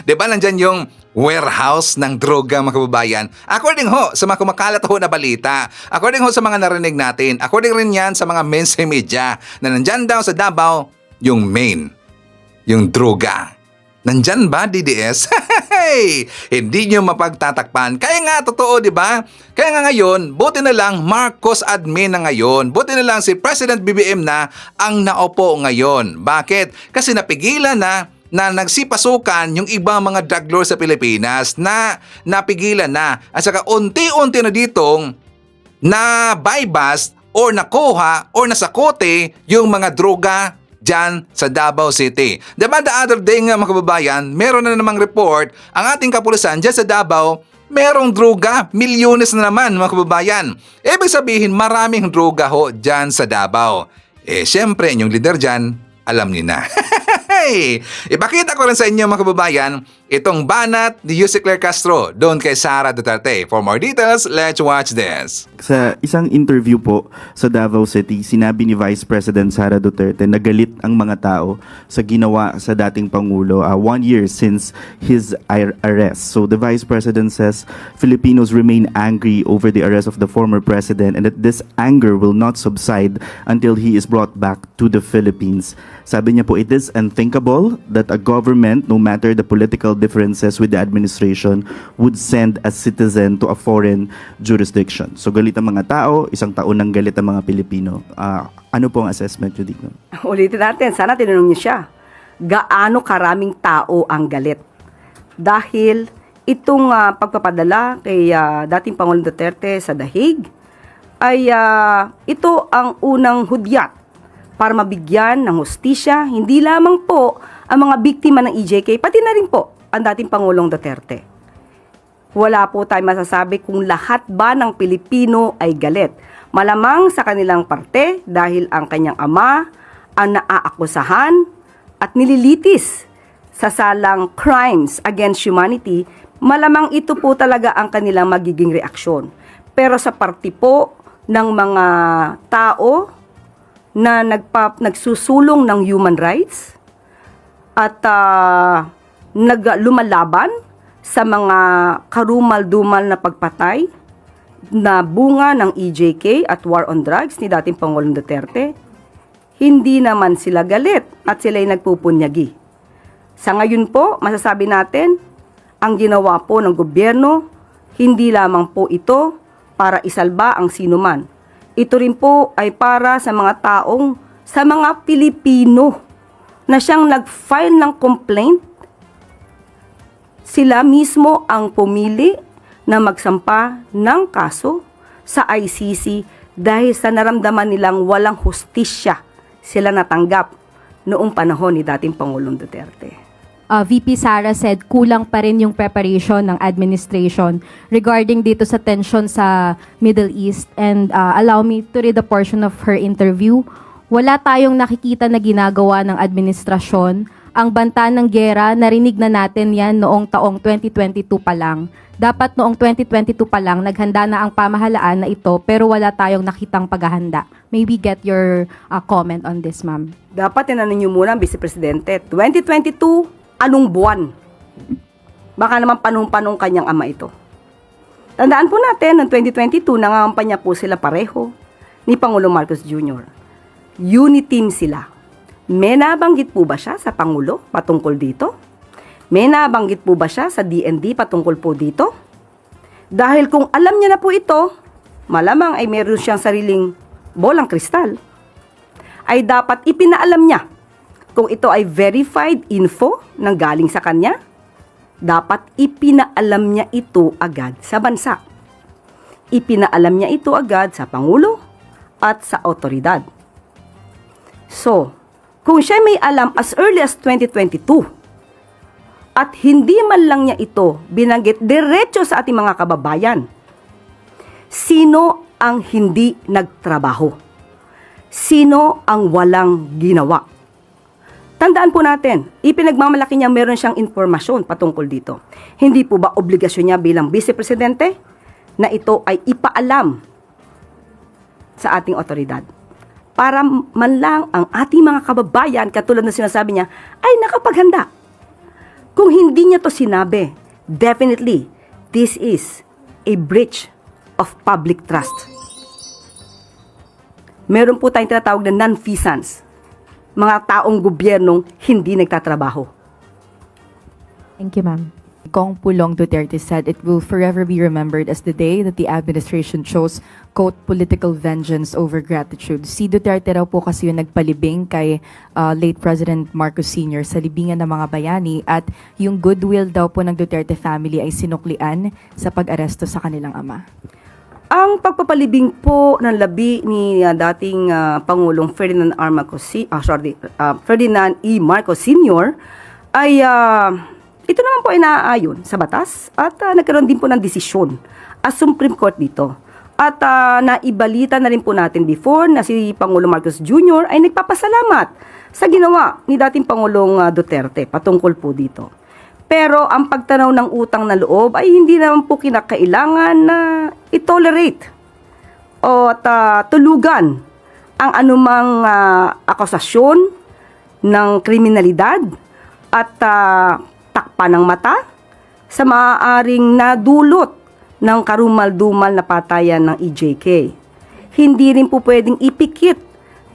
Di ba nandyan yung warehouse ng droga, mga kababayan? According ho sa mga kumakalat ho na balita, according ho sa mga narinig natin, according rin yan sa mga mainstream media, na nandyan daw sa Davao yung main, yung droga. Nandyan ba, DDS? Hindi nyo mapagtatakpan. Kaya nga, totoo, di ba? Kaya nga ngayon, buti na lang Marcos admin na ngayon. Buti na lang si President BBM na ang naupo ngayon. Bakit? Kasi napigilan na nagsipasukan yung ibang mga drug lords sa Pilipinas na napigilan na. At saka unti-unti na ditong na bypass or nakuha or nasakote yung mga droga dyan sa Davao City. Diba the other day nga, mga kababayan, meron na namang report ang ating kapulisan dyan sa Davao, merong droga, milyones na naman, mga kababayan. Ibig sabihin, maraming droga ho dyan sa Davao. Syempre, yung leader dyan, alam niyo na. Ipakita ko rin sa inyo, mga kababayan, itong banat ni Yusek Claire Castro doon kay Sara Duterte. For more details, let's watch this. Sa isang interview po sa Davao City, sinabi ni Vice President Sara Duterte na galit ang mga tao sa ginawa sa dating Pangulo 1 year since his arrest. So the Vice President says Filipinos remain angry over the arrest of the former president and that this anger will not subside until he is brought back to the Philippines. Sabi niya po, it is unthinkable that a government, no matter the political differences with the administration, would send a citizen to a foreign jurisdiction. So galit ang mga tao, isang taon nang galit ang mga Pilipino. Ano po ang assessment niyo dito? Ulitin natin, sana tinanong niyo siya. Gaano karaming tao ang galit? Dahil itong pagpapadala kay dating Pangulong Duterte sa Dahig, ay ito ang unang hudyat para mabigyan ng hustisya, hindi lamang po ang mga biktima ng EJK, pati na rin po ang dating Pangulong Duterte. Wala po tayong masasabi kung lahat ba ng Pilipino ay galit. Malamang sa kanilang parte dahil ang kanyang ama ang naaakusahan at nililitis sa salang crimes against humanity, malamang ito po talaga ang kanilang magiging reaksyon. Pero sa parte po ng mga tao na nagsusulong ng human rights at lumalaban sa mga karumal-dumal na pagpatay na bunga ng EJK at war on drugs ni dating Pangulong Duterte, hindi naman sila galit at sila'y nagpupunyagi. Sa ngayon po, masasabi natin, ang ginawa po ng gobyerno, hindi lamang po ito para isalba ang sinuman. Ito rin po ay para sa mga taong, sa mga Pilipino na siyang nag-file ng complaint. Sila mismo ang pumili na magsampa ng kaso sa ICC dahil sa naramdaman nilang walang hustisya sila natanggap noong panahon ni dating Pangulong Duterte. VP Sara said kulang pa rin yung preparation ng administration regarding dito sa tension sa Middle East. And allow me to read a portion of her interview. Wala tayong nakikita na ginagawa ng administrasyon. Ang banta ng giyera, narinig na natin yan noong taong 2022 pa lang. Dapat noong 2022 pa lang, naghanda na ang pamahalaan na ito pero wala tayong nakitang paghahanda. May we get your comment on this, ma'am? Dapat tinanong niyo muna ang Vice Presidente, 2022, anong buwan? Baka naman panong-panong kanyang ama ito. Tandaan po natin, noong 2022, nangangampanya po sila pareho ni Pangulong Marcos Jr. Uniteam sila. May nabanggit po ba siya sa Pangulo patungkol dito? May nabanggit po ba siya sa DND patungkol po dito? Dahil kung alam niya na po ito, malamang ay meron siyang sariling bolang kristal, ay dapat ipinaalam niya Kung ito ay verified info nang galing sa kanya, dapat ipinaalam niya ito agad sa bansa. Ipinaalam niya ito agad sa Pangulo at sa otoridad. So, kung siya may alam as early as 2022 at hindi man lang niya ito binanggit diretso sa ating mga kababayan, sino ang hindi nagtrabaho? Sino ang walang ginawa? Tandaan po natin, ipinagmamalaki niya meron siyang impormasyon patungkol dito. Hindi po ba obligasyon niya bilang Vice Presidente na ito ay ipaalam sa ating otoridad? Para man lang ang ating mga kababayan, katulad na sinasabi niya, ay nakapaghanda. Kung hindi niya to sinabi, definitely, this is a breach of public trust. Meron po tayong tinatawag na non-feasance. Mga taong gobyernong hindi nagtatrabaho. Thank you, ma'am. Kong Pulong Duterte said it will forever be remembered as the day that the administration chose, quote, political vengeance over gratitude. Si Duterte raw po kasi yung nagpalibing kay late President Marcos Sr. sa libingan ng mga bayani at yung goodwill daw po ng Duterte family ay sinuklian sa pag-aresto sa kanilang ama. Ang pagpapalibing po ng labi ni dating Pangulong Ferdinand E. Marcos Sr. ay ito naman po ay naaayon sa batas at nagkaroon din po ng desisyon as Supreme Court dito. At naibalita na rin po natin before na si Pangulong Marcos Jr. ay nagpapasalamat sa ginawa ni dating Pangulong Duterte patungkol po dito. Pero ang pagtanaw ng utang na loob ay hindi naman po kinakailangan na i-tolerate o tulugan ang anumang akusasyon ng kriminalidad at takpan ng mata sa maaaring nadulot ng karumal-dumal na patayan ng EJK. Hindi rin po pwedeng ipikit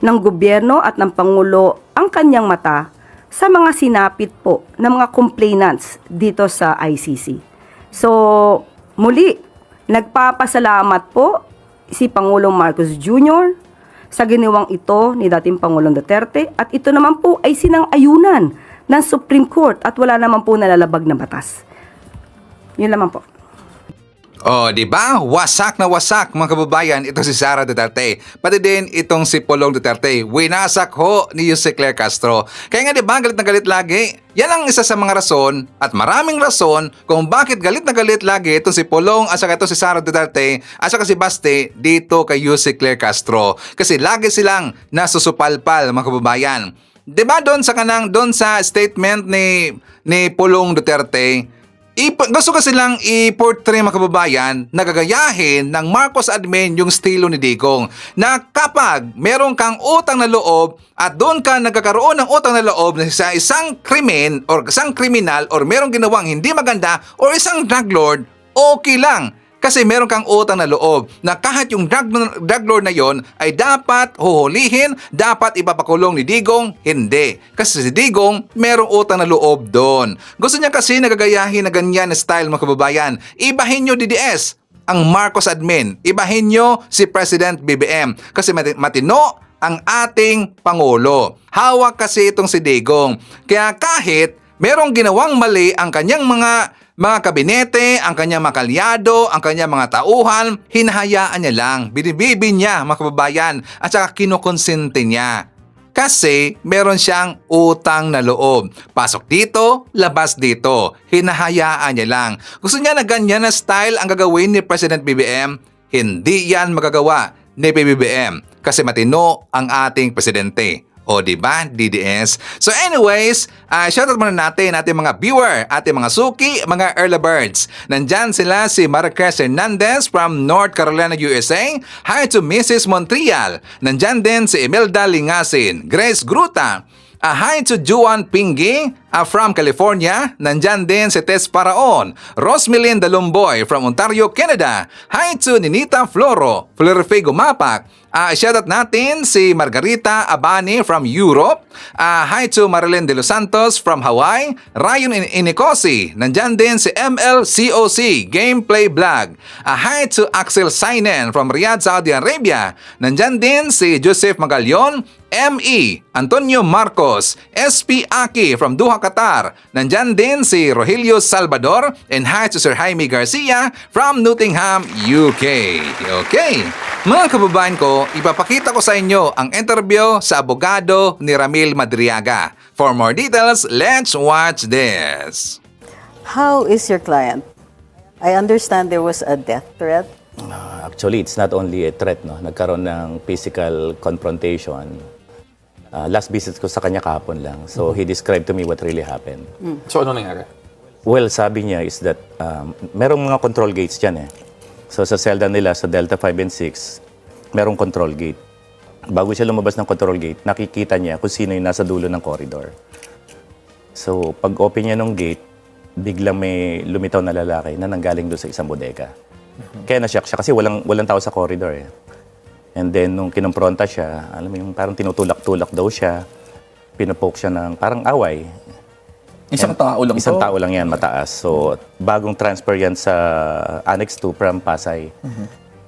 ng gobyerno at ng Pangulo ang kanyang mata sa mga sinapit po ng mga complainants dito sa ICC. So, muli, nagpapasalamat po si Pangulong Marcos Jr. sa ginawang ito ni dating Pangulong Duterte at ito naman po ay sinang-ayunan ng Supreme Court at wala naman po nalalabag na batas. Yun naman po. Oh, di ba? Wasak na wasak mga kababayan ito si Sara Duterte. Pati din itong si Pulong Duterte. Winasak ho ni Jose Claire Castro. Kaya nga di ba galit na galit lagi? Yan ang isa sa mga rason at maraming rason kung bakit galit na galit lagi itong si Pulong at saka ito si Sara Duterte at saka si Baste dito kay Jose Claire Castro. Kasi lagi silang nasusupalpal mga kababayan. Di ba doon sa statement ni Pulong Duterte, gusto kasi lang i-portray mga kababayan na gagayahin ng Marcos admin yung estilo ni Digong na kapag meron kang utang na loob at doon ka nagkakaroon ng utang na loob na sa isang krimen or isang kriminal or merong ginawang hindi maganda or isang drug lord, okay lang. Kasi meron kang utang na loob na kahit yung drug lord na yon ay dapat huhulihin, dapat ipapakulong ni Digong, hindi. Kasi si Digong, merong utang na loob doon. Gusto niya kasi nagagayahin na ganyan na style mga kababayan. Ibahin nyo DDS, ang Marcos admin. Ibahin nyo si President BBM. Kasi matino ang ating Pangulo. Hawak kasi itong si Digong. Kaya kahit merong ginawang mali ang kanyang mga kabinete, ang kanyang mga kalyado, ang kanyang mga tauhan, hinahayaan niya lang, binibibi niya mga kababayan at saka kinukonsente niya. Kasi meron siyang utang na loob. Pasok dito, labas dito. Hinahayaan niya lang. Gusto niya na ganyan na style ang gagawin ni President BBM? Hindi yan magagawa ni PBBM kasi matino ang ating presidente. O diba, DDS? So anyways, shoutout muna natin ating mga viewer, ating mga suki, mga early birds. Nandyan sila si Maricruz Hernandez from North Carolina, USA. Hi to Mrs. Montreal. Nandyan din si Imelda Lingasin, Grace Gruta. Hi to Juan Pingi from California. Nandyan din si Tess Paraon. Rosmelinda Lumboy from Ontario, Canada. Hi to Ninita Floro, Florife Gumapak. Shoutout natin si Margarita Abani from Europe. Hi to Marilyn De Los Santos from Hawaii. Ryan Inicosi. Nandyan din si MLCOC Gameplay Vlog. Hi to Axel Sainen from Riyadh, Saudi Arabia. Nandyan din si Joseph Magalyon. ME, Antonio Marcos, SP Aki from Doha, Qatar. Nandyan din si Rogelio Salvador, and hi to Sir Jaime Garcia from Nottingham, UK. Okay, mga kababayan ko, ipapakita ko sa inyo ang interview sa abogado ni Ramil Madriaga. For more details, let's watch this. How is your client? I understand there was a death threat. Actually, it's not only a threat, no? Nagkaroon ng physical confrontation. Last visit ko sa kanya kahapon lang. So, he described to me what really happened. So ano nangyari? Well, sabi niya is that merong mga control gates dyan eh. So, sa selda nila, sa Delta 5 and 6, merong control gate. Bago siya lumabas ng control gate, nakikita niya kung sino yung nasa dulo ng corridor. So, pag open niya ng gate, biglang may lumitaw na lalaki na nanggaling doon sa isang bodega. Kaya na-shock siya kasi walang tao sa corridor eh. And then, nung kinompronta siya, alam mo yung parang tinutulak-tulak daw siya, pinapoke siya ng parang away. Isang tao lang Isang tao lang yan, mataas. So, bagong transfer yan sa Annex 2 from Pasay.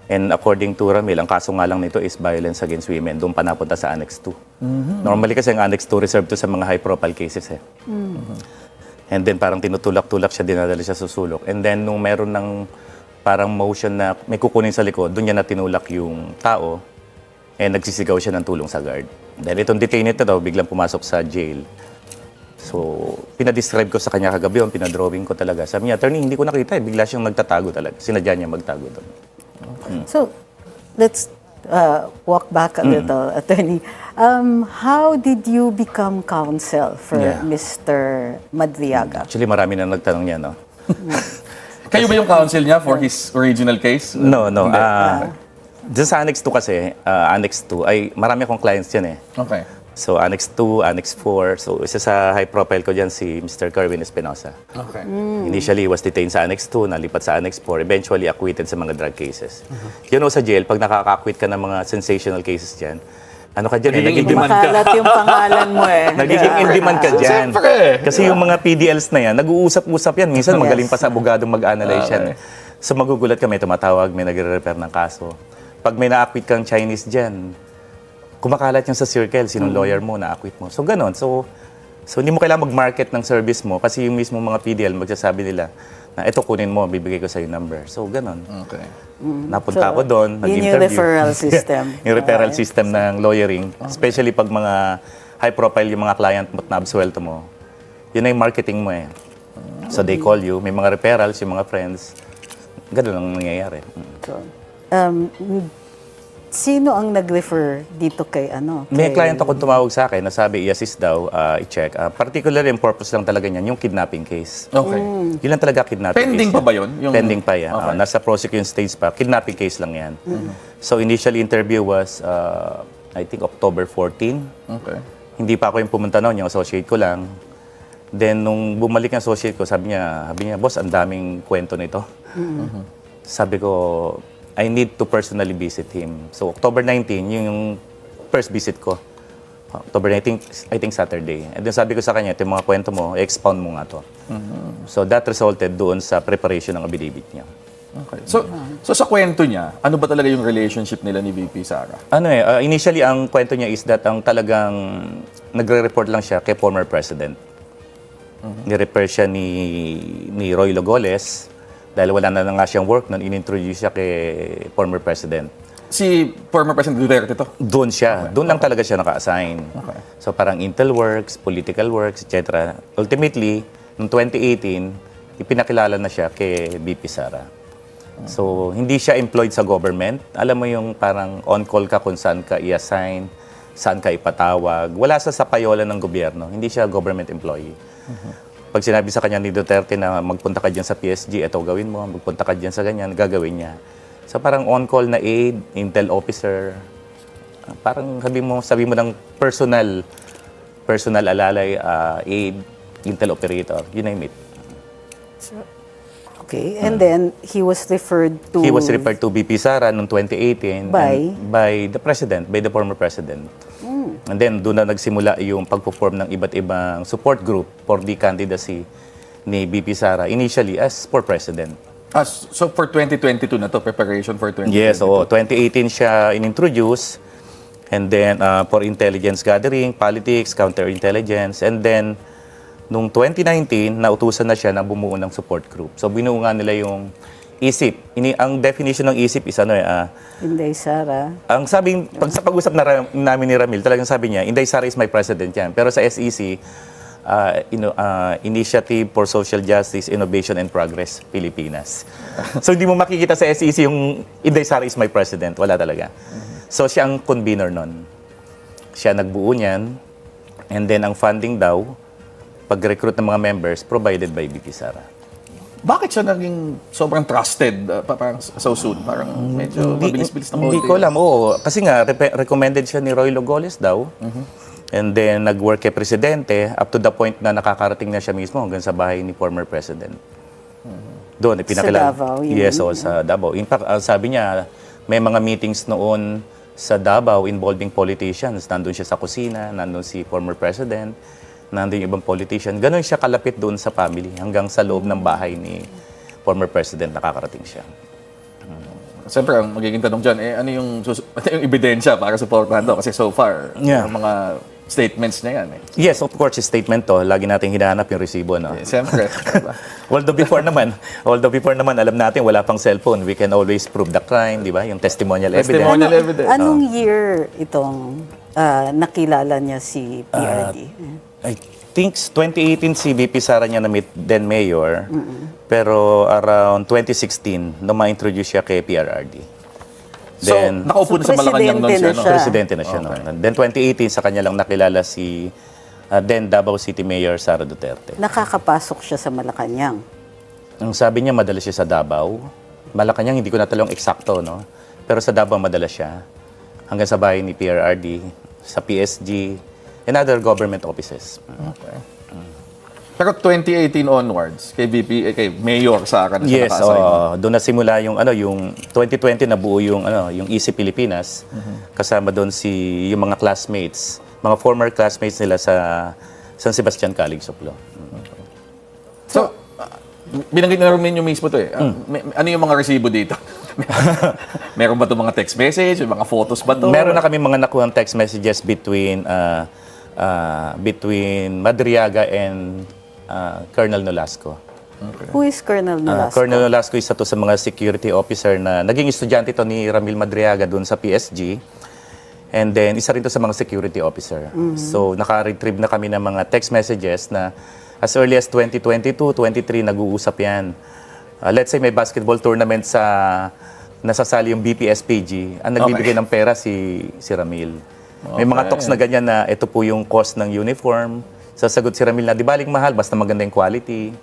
And according to Ramil, ang kaso nga lang nito is violence against women. Doon pa napunta sa Annex 2. Normally kasi ang Annex 2 reserved to sa mga high-profile cases eh. And then parang tinutulak-tulak siya, dinadala siya sa sulok. And then, nung meron ng parang motion na may kukunin sa likod, doon niya na tinulak yung tao and nagsisigaw siya ng tulong sa guard. Dahil itong detainee na daw, biglang pumasok sa jail. So, pinadescribe ko sa kanya kagabi yun, pinadrawing ko talaga. Sabi niya, attorney, hindi ko nakita eh. Bigla siyang nagtatago talaga. Sinadya niya magtago doon. So, let's walk back a little, attorney. How did you become counsel for Mr. Madriaga? Actually, marami na nagtanong niya, no? Kayo ba yung counsel niya for his original case? No. Diyan sa Annex 2 kasi, Annex 2, ay marami akong clients yan eh. Okay. So, Annex 2, Annex 4. So, isa sa high profile ko dyan si Mr. Kerwin Espinosa. Okay. Initially, he was detained sa Annex 2, nalipat sa Annex 4, eventually acquitted sa mga drug cases. You know, sa jail, pag nakaka-acquit ka ng mga sensational cases dyan, ano ka dyan? Nagiging in-demand ka. Makalat yung pangalan mo eh. Nagiging in-demand ka dyan. Kasi yung mga PDLs na yan, nag-uusap-usap yan. Minsan magaling pa sa abogadong mag-analyze yan. So magugulat ka, may tumatawag, may nagre-repair ng kaso. Pag may na-acquit kang Chinese dyan, kumakalat yan sa circle, sinong lawyer mo, na-acquit mo. So ganon. So hindi mo kailangan mag-market ng service mo kasi yung mismo mga PDL magsasabi nila na ito kunin mo, bibigay ko sa yung number. So ganon. Okay. Napunta ako doon, Yun nag-interview. yung referral system. Yung referral system ng lawyering, especially pag mga high profile yung mga client mo at na-absuelto mo, yun na yung marketing mo eh. So they call you, may mga referrals, yung mga friends. Ganun ang nangyayari. Sino ang nag-refer dito kay ano? May client akong tumawag sa akin na sabi, i-assist daw, i-check. Particularly, yung purpose lang talaga niyan, yung kidnapping case. Okay. Yun lang talaga kidnapping Pending case. pa ba yun? Yung... Pending pa yan. Okay. Nasa prosecution stage pa. Kidnapping case lang yan. So initially interview was, I think, October 14. Okay. Hindi pa ako yung pumunta noon, yung associate ko lang. Then, nung bumalik yung associate ko, sabi niya, boss, ang daming kwento nito. Sabi ko, I need to personally visit him. So, October 19, yung first visit ko. October 19, I think Saturday. And then sabi ko sa kanya, ito yung mga kwento mo, expound mo nga to. So, that resulted doon sa preparation ng affidavit niya. Okay. So sa kwento niya, ano ba talaga yung relationship nila ni VP Sara? Initially, ang kwento niya is that ang talagang nagre-report lang siya kay former president. Ni-repair siya ni Roy Logoles dahil wala na nga siyang work noon, in-introduce siya kay former president. Si former President Duterte to? Doon siya. Doon lang talaga siya naka-assign. Okay. So parang intel works, political works, etc. Ultimately, noong 2018, ipinakilala na siya kay VP Sara. So, hindi siya employed sa government. Alam mo yung parang on-call ka kung saan ka i-assign, saan ka ipatawag. Wala sa payola ng gobyerno. Hindi siya government employee. Pag sinabi sa kanya ni Duterte na magpunta ka dyan sa PSG, eto gawin mo, magpunta ka dyan sa ganyan, gagawin niya. So parang on-call na aide, intel officer, parang sabi mo ng personal alalay, aide, intel operator, you name it. Okay, and then he was referred to... He was referred to BP Sara noong 2018 By? and by the president, by the former president. And then doon na nagsimula yung pagpo-form ng iba't ibang support group for the candidacy ni BP Sara initially as for president. So for 2022 na to, preparation for 2022? Yes, oo. 2018 siya inintroduce and then for intelligence gathering, politics, counterintelligence, and then noong 2019, nautusan na siya na bumuo ng support group. So binuo nga nila yung ISIP. Ang definition ng ISIP is Inday Sara. ang sabing, sa pag-usap namin ni Ramil, talagang sabi niya, Inday Sara is my president yan. Pero sa SEC, Initiative for Social Justice, Innovation and Progress, Pilipinas. So hindi mo makikita sa SEC yung Inday Sara is my president. Wala talaga. So siya ang convener nun. Siya nagbuo niyan. And then ang funding daw, pag-recruit ng mga members, provided by BP Sara. Bakit siya naging sobrang trusted parang so soon? Parang medyo mabilis-bilis na Hindi ko alam, oo. Kasi nga, recommended siya ni Roy Logoles daw. And then, nag-work kay Presidente up to the point na nakakarating na siya mismo hanggang sa bahay ni former President. Doon, ipinakilala. Sa Davao, yun? Yes, oo, sa Davao. In fact, sabi niya, may mga meetings noon sa Davao involving politicians. Nandun siya sa kusina, nandun si former President, nandun yung ibang politician. Ganon siya kalapit doon sa family hanggang sa loob ng bahay ni former President nakakarating siya. Siyempre, ang magiging tanong dyan, ano yung ebidensya para supportahan to? Kasi so far, Yeah. yung mga statements niya yan. Yes, of course, yung statement to, lagi nating hinahanap yung resibo, no? Siyempre. Although before naman, alam natin wala pang cellphone, we can always prove the crime, di ba? Yung testimonial evidence. Anong year itong nakilala niya si PRD? I think 2018 si BP Sara niya na-meet then mayor, pero around 2016, nung ma-introduce siya kay PRRD. Then, nakaupo na sa Malacanang nun siya, no? Presidente na siya noon. Then 2018, sa kanya lang nakilala si then Davao City Mayor Sara Duterte. Nakakapasok siya sa Malacanang. Ang sabi niya, madalas siya sa Davao. Malacanang, hindi ko natalong eksakto, no? Pero sa Davao, madalas siya. Hanggang sa bahay ni PRRD, sa PSG, and other government offices. Okay. Pero 2018 onwards, kay BP, kay Mayor Sara na siya Yes, naka-assign. doon na simula yung 2020 nabuo yung Easy Pilipinas. Kasama doon yung mga classmates, mga former classmates nila sa San Sebastian College Soplo. So, binanggit na rin yung mismo to eh. Ano yung mga resibo dito? Meron ba ito mga text message? Mga photos ba to? Meron na kami mga nakuhang text messages between Madriaga and Colonel Nolasco. Okay. Who is Colonel Nolasco? Colonel Nolasco isa to sa mga security officer na naging estudyante to ni Ramil Madriaga doon sa PSG. And then, isa rin to sa mga security officer. So, naka-retrieve na kami ng mga text messages na as early as 2022, 23, nag-uusap yan. Let's say may basketball tournament nasasali yung BPSPG. Ang nagbibigay ng pera si Ramil. May mga talks na ganyan na ito po yung cost ng uniform. Sasagot si Ramil na, di baling mahal, basta maganda yung quality.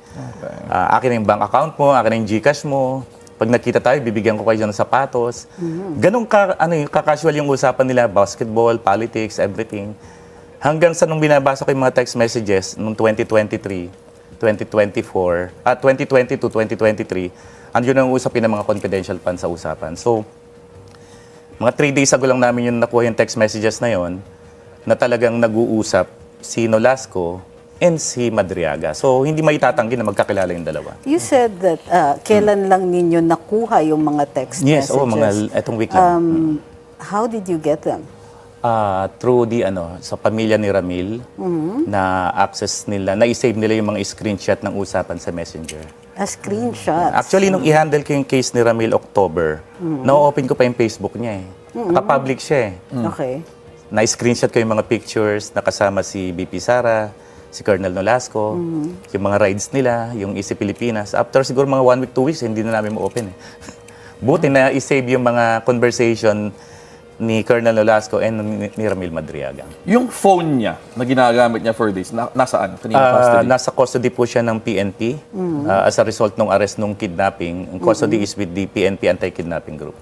Akin na yung bank account mo, akin na yung GCash mo. Pag nakita tayo, bibigyan ko kayo ng sapatos. Ganun ka-casual yung usapan nila, basketball, politics, everything. Hanggang sa nung binabasa ko yung mga text messages noong 2023, 2024, 2022, 2023, andun ang usapin ng mga confidential funds sa usapan. So, mga 3 days ago lang namin yung nakuha yung text messages na yon na talagang nag-uusap si Nolasco and si Madriaga. So, hindi maitatanggi na magkakilala yung dalawa. You said that kailan lang ninyo nakuha yung mga text Yes, messages? etong week lang. How did you get them? Through sa pamilya ni Ramil, na access nila, na-save nila yung mga screenshot ng usapan sa Messenger. Screenshots? Actually, nung i-handle ko yung case ni Ramil October, na-open ko pa yung Facebook niya eh. Naka-public siya eh. Okay. Na-screenshot ko yung mga pictures na kasama si BP Sara, si Colonel Nolasco, yung mga rides nila, yung Easy Pilipinas. After siguro mga 1 week, 2 weeks, hindi na namin ma-open eh. Buti na i-save yung mga conversation ni Colonel Nolasco and ni Ramil Madriaga. Yung phone niya na ginagamit niya for this, nasaan? Kanina custody? Nasa custody po siya ng PNP as a result ng arrest ng kidnapping. Ang custody is with the PNP Anti-Kidnapping Group.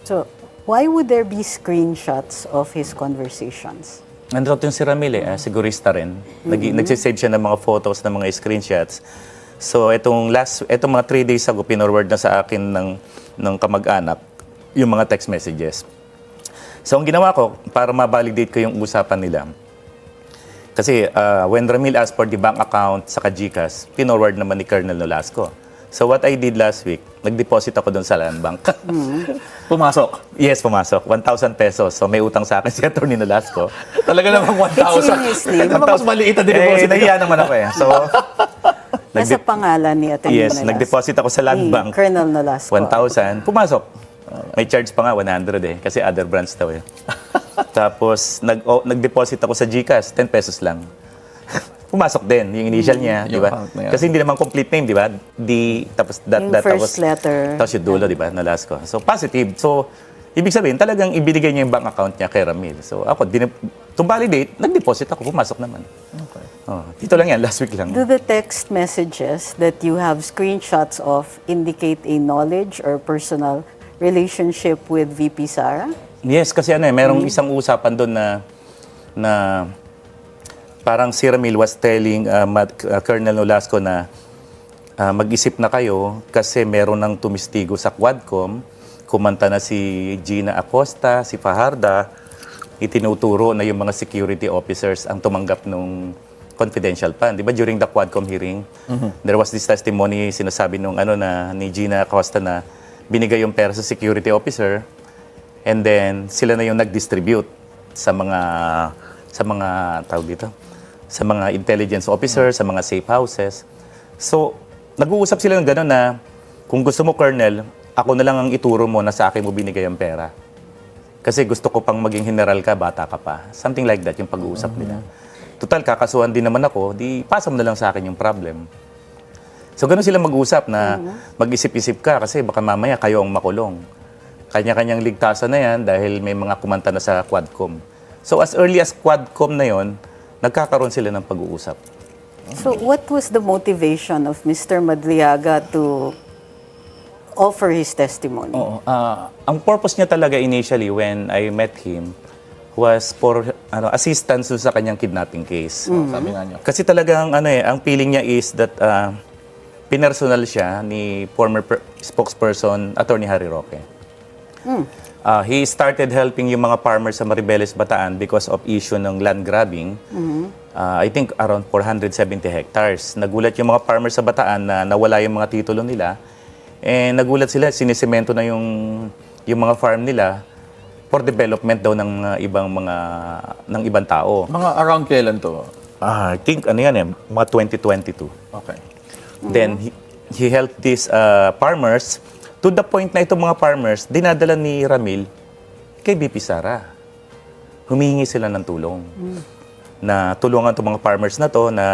So, why would there be screenshots of his conversations? Nandito yung si Ramil sigurista rin. Nagsisave siya ng mga photos, ng mga screenshots. So itong mga 3 days ago, pinorward na sa akin ng kamag-anak yung mga text messages. So ang ginawa ko, para ma-validate ko yung usapan nila, kasi when Ramil asked for the bank account sa GCash, pinorward naman ni Colonel Nolasco. So what I did last week, nag-deposit ako doon sa Land Bank. Pumasok. Yes, pumasok. 1,000 pesos. So may utang sa akin si Atty. Nolasco. Talaga namang 1,000. Seriously? Mas maliit na Eh, deposit. nahiya naman ako eh. So, Nasa pangalan ni Atty. yes, Nolasco. nag-deposit ako sa Land Ni Bank. Colonel Nolasco. 1,000. Pumasok. May charge pa nga, 100 eh. Kasi other branch daw eh. Tapos, nag-deposit ako sa GCash, 10 pesos lang. Pumasok din, yung initial niya, di ba? account na yan. Kasi hindi naman complete name, di ba? Tapos Yung first letter. Tapos yung dulo, di ba? Nolasco. So, positive. So, ibig sabihin, talagang ibinigay niya yung bank account niya kay Ramil. So, ako, to validate, nag-deposit ako, pumasok naman. Okay. Oh, dito lang yan, last week lang. Do the text messages that you have screenshots of indicate a knowledge or personal relationship with VP Sara? Yes, kasi merong isang usapan doon na parang si Ramil was telling Colonel Nolasco na mag-isip na kayo kasi meron ng tumistigo sa Quadcom, kumanta na si Gina Acosta, si Fajarda, itinuturo na yung mga security officers ang tumanggap nung confidential fund. Di ba during the Quadcom hearing, there was this testimony, sinasabi nung ni Gina Acosta na binigay yung pera sa security officer and then sila na yung nag-distribute sa mga tawag dito, sa mga intelligence officers, sa mga safe houses. So, nag-uusap sila ng gano'n na kung gusto mo, Colonel, ako na lang ang ituro mo na sa akin mo binigay ang pera. Kasi gusto ko pang maging general ka, bata ka pa. Something like that yung pag-uusap nila. Total, kakasuhan din naman ako, di pasa mo na lang sa akin yung problem. So, gano'n sila mag-usap na mag-isip-isip ka kasi baka mamaya kayo ang makulong. Kanya-kanyang ligtasan na yan dahil may mga kumanta na sa Quadcom. So, as early as Quadcom na yon, nagkakaroon sila ng pag-uusap. So what was the motivation of Mr. Madriaga to offer his testimony? Oo. Ang purpose niya talaga initially when I met him was for assistance sa kanyang kidnapping case. Sabi nga niya. Kasi talagang ang feeling niya is that pinersonal siya ni former spokesperson Attorney Harry Roque. He started helping yung mga farmers sa Maribeles, Bataan because of issue ng land grabbing. I think around 470 hectares. Nagulat yung mga farmers sa Bataan na nawala yung mga titulo nila. And nagulat sila, sinisemento na yung mga farm nila for development daw ng ibang tao. Mga around kailan to? I think mga 2022. Okay. Then he helped these farmers to the point na itong mga farmers, dinadala ni Ramil kay BP Sara. Humihingi sila ng tulong. Na tulungan itong mga farmers na to na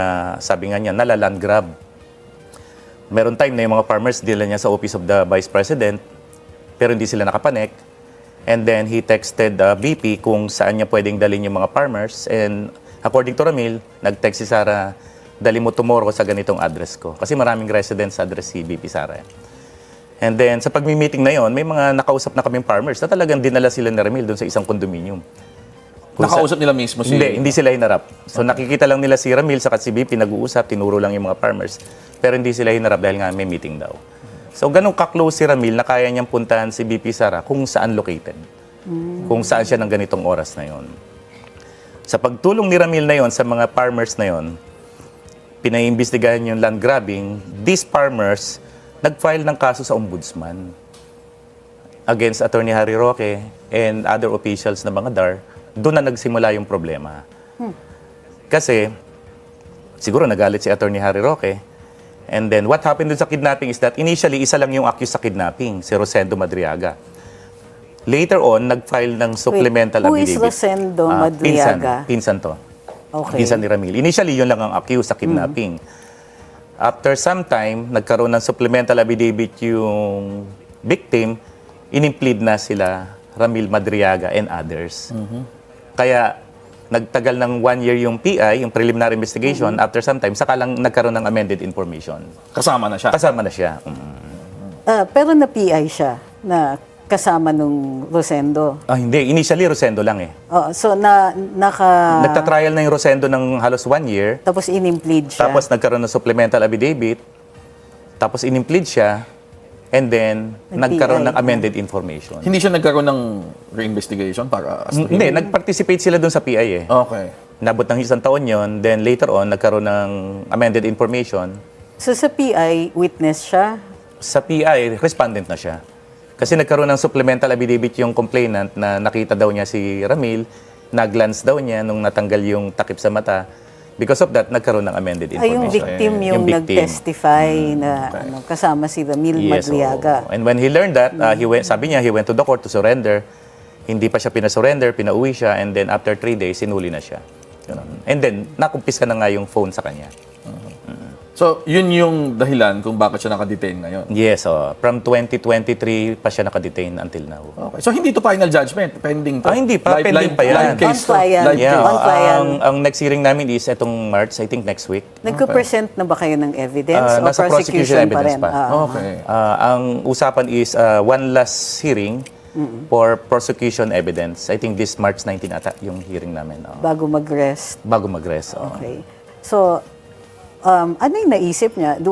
sabi nga niya, nalaland grab. Meron time na yung mga farmers, dila niya sa Office of the Vice President, pero hindi sila nakapanek. And then he texted BP kung saan niya pwedeng dalhin yung mga farmers. And according to Ramil, nag-text si Sara, dali mo tomorrow sa ganitong address ko. Kasi maraming residence address si BP Sara. And then, sa pagmi-meeting na yon, may mga nakausap na kaming farmers na talagang dinala sila ni Ramil doon sa isang condominium. Nakausap nila mismo si... Hindi sila hinarap. So, nakikita lang nila si Ramil sa BP, nag-uusap, tinuro lang yung mga farmers. Pero hindi sila hinarap dahil nga may meeting daw. So, ganun ka-close si Ramil na kaya niyang puntahan si BP Sara kung saan located. Kung saan siya ng ganitong oras na yon. Sa pagtulong ni Ramil na yon sa mga farmers na yon, pinaimbestigahan yung land grabbing, these farmers nag-file ng kaso sa ombudsman against Attorney Harry Roque and other officials na mga DAR. Doon na nagsimula yung problema. Kasi, siguro nagalit si Attorney Harry Roque. And then, what happened dun sa kidnapping is that initially, isa lang yung accused sa kidnapping, si Rosendo Madriaga. Later on, nag-file ng supplemental Who is affidavit. Rosendo Madriaga? Pinsan to. Okay. Pinsan ni Ramil. Initially, yun lang ang accused sa kidnapping. After some time, nagkaroon ng supplemental affidavit yung victim, inimplead na sila Ramil Madriaga and others. Kaya nagtagal ng 1 year yung PI, yung preliminary investigation. After some time, saka lang nagkaroon ng amended information. Kasama na siya? Kasama na siya. Pero na-PI siya na kasama nung Rosendo. Hindi. Initially, Rosendo lang eh. So, Nagtatrial na yung Rosendo ng halos 1 year. Tapos inimplead siya. Tapos nagkaroon ng supplemental affidavit. Tapos inimplead siya, and then nagkaroon ng amended information. Hindi siya nagkaroon ng reinvestigation para as to him? Hindi, nag-participate sila dun sa PI eh. Okay. Nabot ng isang taon yon, then later on, nagkaroon ng amended information. So sa PI, witness siya? Sa PI, respondent na siya. Kasi nagkaroon ng supplemental affidavit yung complainant na nakita daw niya si Ramil, na-glance daw niya nung natanggal yung takip sa mata. Because of that, nagkaroon ng amended Ay, yung information. victim yung victim. nag-testify na ano, kasama si Ramil Madriaga. And when he learned that, sabi niya, he went to the court to surrender. Hindi pa siya pinasurrender, pinauwi siya, and then after 3 days, sinuli na siya. Ganun. And then, nakumpiska na nga yung phone sa kanya. So, yun yung dahilan kung bakit siya nakadetain ngayon? Yes, from 2023 pa siya nakadetain until now. Okay. So, hindi to final judgment? Pending to? Hindi pa, pending pa yan. Live case to? Ang next hearing namin is etong March, I think next week. Nagpo-present na ba kayo ng evidence o Nasa prosecution pa evidence rin? pa. Okay. Ang usapan is one last hearing for prosecution evidence. I think this March 19 ata yung hearing namin. Bago mag-rest? Bago mag-rest. Okay. So, ano yung naisip niya?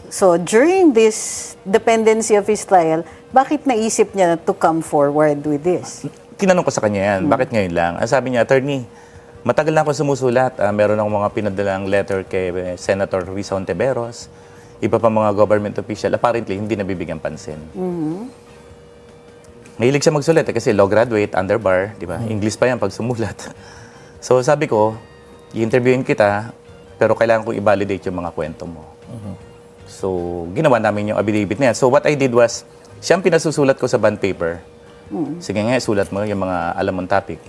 So, during this dependency of his trial, bakit naisip niya to come forward with this? Tinanong ko sa kanya yan, bakit ngayon lang? Ang sabi niya, attorney, matagal na ako sumusulat. Meron akong mga pinadalang letter kay Senator Risa Ontiveros, iba pa mga government official, apparently hindi nabibigyan pansin. Mahilig siya magsulat kasi law graduate, underbar, di ba? English pa yan pag sumulat. So sabi ko, i-interviewin kita, pero kailangan ko i-validate yung mga kwento mo. So, ginawa namin yung affidavit na yan. So, what I did was, siyang pinasusulat ko sa bond paper. Sige nga, sulat mo yung mga alam mong topic.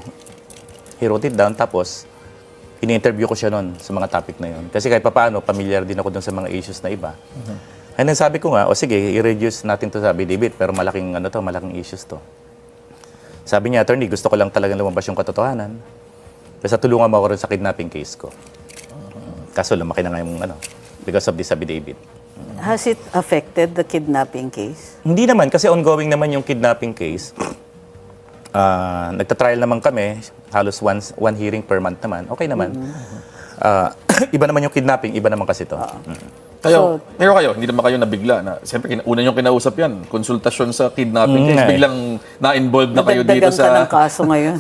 He wrote it down, tapos, ini-interview ko siya nun sa mga topic na yun. Kasi kahit papaano, familiar din ako dun sa mga issues na iba. And then sabi ko nga, sige, i-reduce natin to sa affidavit, pero malaking issues to. Sabi niya, attorney, gusto ko lang talagang lumabas yung katotohanan. Basta tulungan mo ako rin sa kidnapping case ko. Kaso lumaki na nga yung because of this affidavit. Has it affected the kidnapping case? Hindi naman, kasi ongoing naman yung kidnapping case. Nagtatrial naman kami, halos one hearing per month naman. Okay naman. Iba naman yung kidnapping, iba naman kasi ito. Pero kayo, hindi naman kayo nabigla na, siyempre, una yung kinausap yan, konsultasyon sa kidnapping case, biglang na-involved na kayo dito sa... Nadagdagan ka ng kaso ngayon.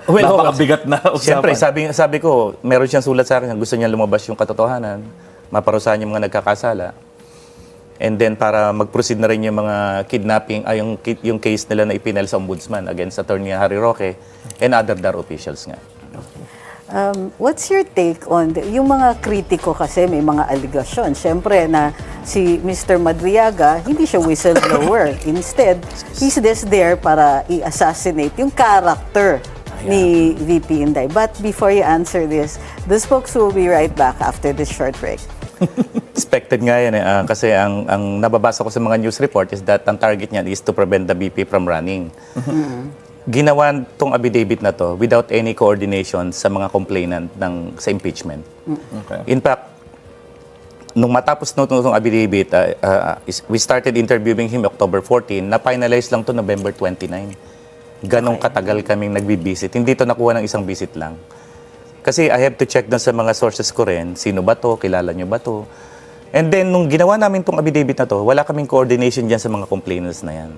Napakabigat na usapan. Siyempre, sabi ko, meron siyang sulat sa akin, gusto niya lumabas yung katotohanan, maparusahan yung mga nagkakasala. And then, para mag-proceed na rin yung mga kidnapping, yung case nila na ipinal sa ombudsman against Attorney Harry Roque and other DAR officials nga. What's your take on yung mga kritiko kasi may mga allegation. Siyempre na si Mr. Madriaga, hindi siya whistleblower. Instead, he's just there para i-assassinate yung character ni VP Inday. But before you answer this, the spokes will be right back after this short break. Expected nga yan kasi ang nababasa ko sa mga news report is that ang target niya is to prevent the VP from running. Ginawa tong affidavit na to without any coordination sa mga complainant sa impeachment. Okay. In fact, nung matapos nung affidavit, we started interviewing him October 14, na-finalize lang to November 29. Ganong katagal kaming nagbi-visit. Hindi to nakuha ng isang visit lang. Kasi I have to check doon sa mga sources ko rin, sino ba to, kilala nyo ba to. And then, nung ginawa namin tong affidavit na to, wala kaming coordination dyan sa mga complainants na yan.